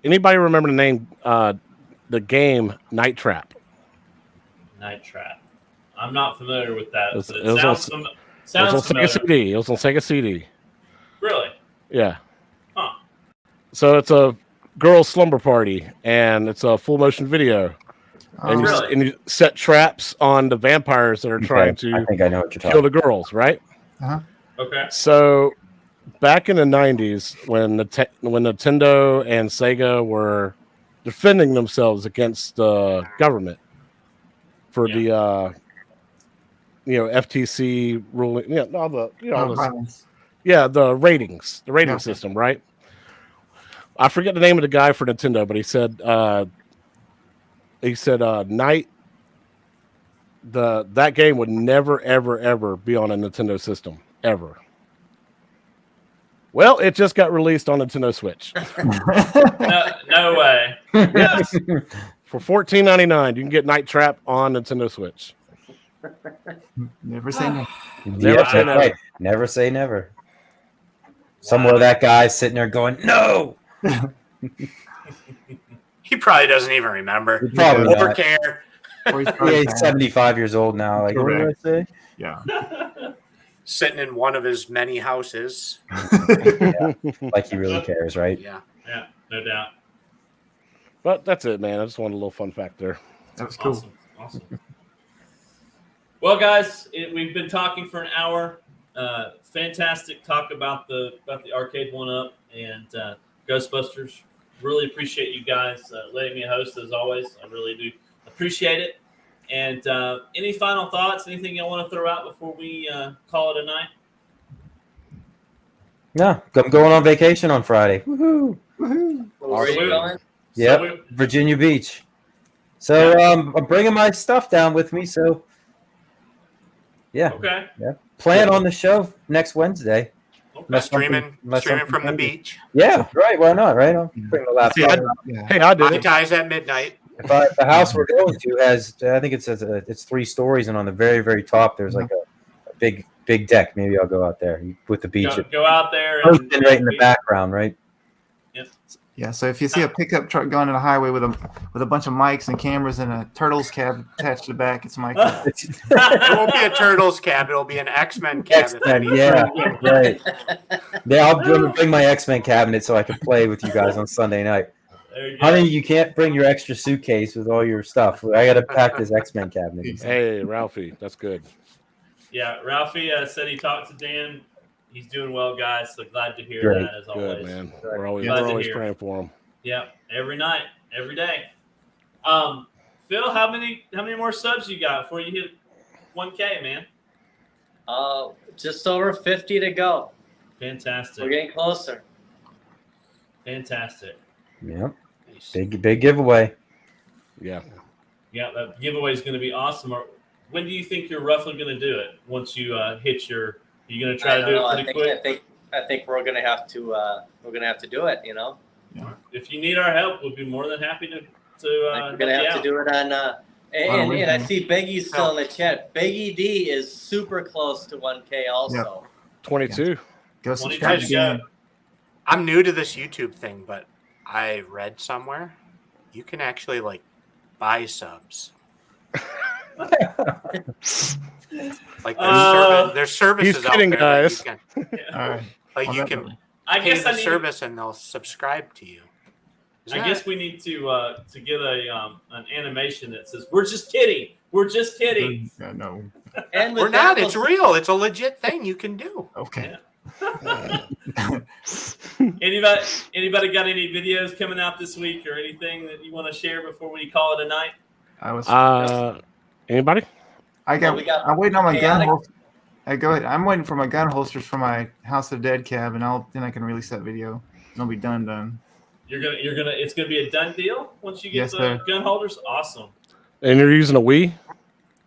Speaker 4: Anybody remember the name, the game Night Trap?
Speaker 2: Night Trap. I'm not familiar with that.
Speaker 4: It was-
Speaker 2: but
Speaker 4: it was on-
Speaker 2: sounds
Speaker 4: It was on
Speaker 2: familiar.
Speaker 4: Sega CD. It was on Sega CD.
Speaker 2: Really?
Speaker 4: Yeah.
Speaker 2: Huh.
Speaker 4: So it's a girls' slumber party, and it's a full motion video. And,
Speaker 2: Really?
Speaker 4: and you set traps on the vampires that are trying
Speaker 3: I
Speaker 4: to
Speaker 3: think I know what you're
Speaker 4: kill
Speaker 3: talking.
Speaker 4: the girls, right?
Speaker 2: Okay.
Speaker 4: So back in the 90s, when Nintendo and Sega were defending themselves against the government for the FTC ruling, all the all this,
Speaker 7: Violence.
Speaker 4: the ratings, the rating
Speaker 7: Yeah.
Speaker 4: system, right? I forget the name of the guy for Nintendo, but he said Night that game would never ever be on a Nintendo system ever. Well, it just got released on Nintendo Switch.
Speaker 2: No way.
Speaker 4: Yes. For $14.99, you can get Night Trap on Nintendo Switch.
Speaker 7: Never say no.
Speaker 4: Never say never.
Speaker 3: Right. Never say never. Somewhere that guy's sitting there going, "No."
Speaker 5: he probably doesn't even remember
Speaker 3: Probably
Speaker 5: or
Speaker 3: not.
Speaker 5: care.
Speaker 7: Or he's probably
Speaker 3: He's 75 years old now. Like, what did I
Speaker 7: Correct.
Speaker 3: say?
Speaker 7: Yeah.
Speaker 5: Sitting in one of his many houses.
Speaker 3: Like he really cares, right?
Speaker 5: Yeah.
Speaker 2: Yeah, no doubt.
Speaker 4: But that's it, man. I just wanted a little fun fact there.
Speaker 7: That was cool.
Speaker 2: Awesome. Well, guys, we've been talking for an hour. Fantastic talk about the arcade 1-up and Ghostbusters. Really appreciate you guys letting me host as always. I really do appreciate it. And any final thoughts? Anything y'all want to throw out before we call it a night?
Speaker 3: No, I'm going on vacation on Friday. Woohoo!
Speaker 6: Where are you going?
Speaker 3: Yep, Virginia Beach. So I'm bringing my stuff down with me. So yeah,
Speaker 2: Okay.
Speaker 3: yeah. Plan on the show next Wednesday.
Speaker 2: Okay.
Speaker 5: Streaming from the beach.
Speaker 3: Yeah, right. Why not? Right. I'll bring the laptop.
Speaker 7: Yeah.
Speaker 4: Hey, I did
Speaker 5: High
Speaker 4: it.
Speaker 5: ties at midnight.
Speaker 3: The house we're going to has, I think it's 3 stories, and on the very, very top there's like a big deck. Maybe I'll go out there with the beach.
Speaker 2: Go out there.
Speaker 3: Posted right in the background, right?
Speaker 7: Yeah. So if you see a pickup truck going on the highway with a bunch of mics and cameras and a turtles cab attached to the back, it's Mike.
Speaker 5: It won't be a Turtles cab. It'll be an X-Men cab.
Speaker 3: X-Men, yeah, right. Yeah, I'll bring my X-Men cabinet so I can play with you guys on Sunday night.
Speaker 2: There you go.
Speaker 3: Honey, you can't bring your extra suitcase with all your stuff. I got to pack this X-Men cabinet.
Speaker 4: Hey, Ralphie, that's good.
Speaker 2: Yeah, Ralphie said he talked to Dan. He's doing well, guys. So glad to hear
Speaker 3: Great.
Speaker 2: that as
Speaker 4: Good,
Speaker 2: always.
Speaker 4: man. We're always
Speaker 2: Glad to hear.
Speaker 4: praying for him.
Speaker 2: Yeah, every night, every day. Phil, how many more subs you got before you hit 1K, man?
Speaker 6: Just over 50 to go.
Speaker 2: Fantastic.
Speaker 6: We're getting closer.
Speaker 2: Fantastic.
Speaker 3: Yep. Big giveaway.
Speaker 4: Yeah.
Speaker 2: Yeah, that giveaway is going to be awesome. When do you think you're roughly going to do it? Once you hit your, you going to try to do it pretty quick?
Speaker 6: I think we're gonna have to do it. You know.
Speaker 2: If you need our help, we'll be more than happy to.
Speaker 6: We're gonna have to do it on. And I see Beggy's still in the chat. Beggy D is super close to 1K also.
Speaker 7: Yep.
Speaker 4: 22.
Speaker 7: Go
Speaker 2: 20
Speaker 7: subscribe
Speaker 2: to
Speaker 7: to
Speaker 2: go.
Speaker 7: Game.
Speaker 5: I'm new to this YouTube thing, but I read somewhere you can actually like buy subs. Like there's services
Speaker 4: He's
Speaker 5: out
Speaker 4: kidding,
Speaker 5: there
Speaker 4: guys.
Speaker 5: that you can
Speaker 7: All right.
Speaker 5: like
Speaker 7: On
Speaker 5: you
Speaker 7: that
Speaker 5: can
Speaker 7: note,
Speaker 2: I
Speaker 5: pay
Speaker 2: guess
Speaker 5: the
Speaker 2: I need.
Speaker 5: service and they'll subscribe to you.
Speaker 2: I guess we need to get an animation that says "We're just kidding. We're just kidding."
Speaker 7: no.
Speaker 6: And with
Speaker 5: We're not.
Speaker 6: that,
Speaker 5: It's real. It's a legit thing you can do.
Speaker 7: Okay.
Speaker 2: Anybody got any videos coming out this week or anything that you want to share before we call it a night?
Speaker 7: I was.
Speaker 4: Anybody?
Speaker 7: I'm waiting on my gun
Speaker 6: Chaotic.
Speaker 7: holster. Go ahead. I'm waiting for my gun holsters for my House of Dead cab, and then I can release that video. It'll be done.
Speaker 2: It's gonna be a done deal once you get
Speaker 7: Yes,
Speaker 2: the
Speaker 7: sir.
Speaker 2: gun holders. Awesome.
Speaker 4: And you're using a Wii?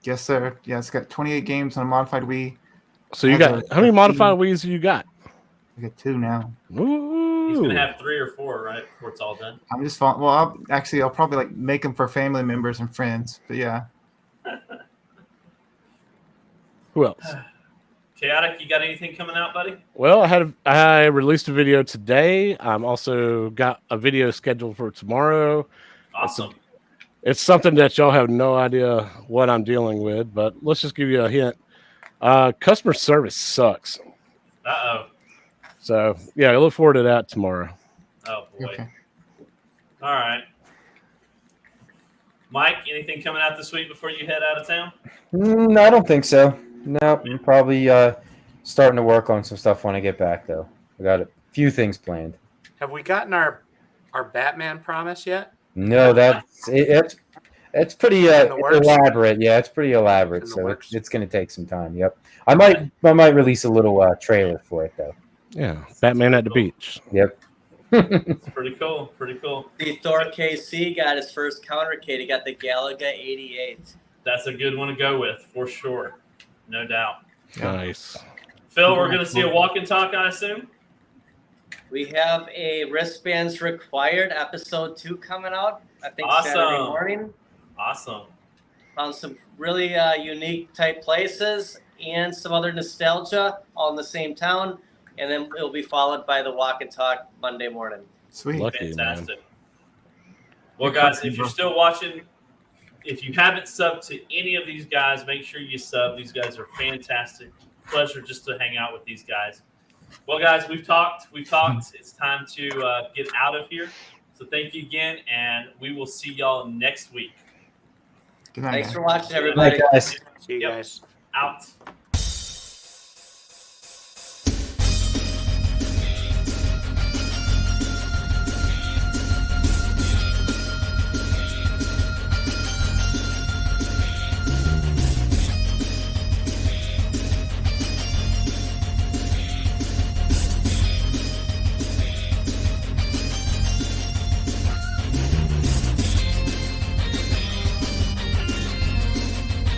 Speaker 7: Yes, sir. Yeah, it's got 28 games on a modified Wii.
Speaker 4: So you got how many modified Wiis you got?
Speaker 7: I got 2 now.
Speaker 4: Ooh.
Speaker 2: He's gonna have 3 or 4 right before it's all done.
Speaker 7: I'm just well. I'll probably like make them for family members and friends. But yeah,
Speaker 4: Who else?
Speaker 2: Chaotic, you got anything coming out, buddy?
Speaker 4: Well, I released a video today. I'm also got a video scheduled for tomorrow.
Speaker 2: Awesome.
Speaker 4: It's something that y'all have no idea what I'm dealing with, but let's just give you a hint. Customer service sucks.
Speaker 2: Uh-oh.
Speaker 4: So yeah, I look forward to that tomorrow.
Speaker 2: Oh boy.
Speaker 7: okay.
Speaker 2: All right. Mike, anything coming out this week before you head out of town?
Speaker 3: No, I don't think so. No, I'm probably starting to work on some stuff when I get back, though. I got a few things planned.
Speaker 5: Have we gotten our Batman promise yet?
Speaker 3: No, it's pretty
Speaker 5: In the works?
Speaker 3: elaborate. Yeah, it's pretty elaborate,
Speaker 5: In the
Speaker 3: so
Speaker 5: works?
Speaker 3: it's going to take some time. Yep, I might release a little trailer for it though.
Speaker 4: Yeah, Batman at the beach.
Speaker 3: Yep.
Speaker 2: It's pretty cool. Pretty cool.
Speaker 6: The Thor KC got his first countercade. He got the Galaga 88.
Speaker 2: That's a good one to go with for sure. No doubt.
Speaker 4: Nice.
Speaker 2: Phil, we're going to see a walk and talk, I assume?
Speaker 6: We have a wristbands required episode 2 coming out. I think
Speaker 2: Awesome.
Speaker 6: Saturday morning.
Speaker 2: Awesome.
Speaker 6: Found some really unique type places and some other nostalgia all in the same town. And then it'll be followed by the walk and talk Monday morning.
Speaker 7: Sweet.
Speaker 4: Lucky,
Speaker 2: Fantastic. Well, guys, if you're still watching, if you haven't subbed to any of these guys, make sure you sub. These guys are fantastic. Pleasure just to hang out with these guys. Well, guys, we've talked. It's time to get out of here. So thank you again, and we will see y'all next week.
Speaker 7: Good night,
Speaker 6: Thanks
Speaker 7: guys.
Speaker 6: for watching,
Speaker 3: Good
Speaker 6: everybody.
Speaker 3: night, guys.
Speaker 5: See you
Speaker 2: Yep.
Speaker 5: guys.
Speaker 2: Out.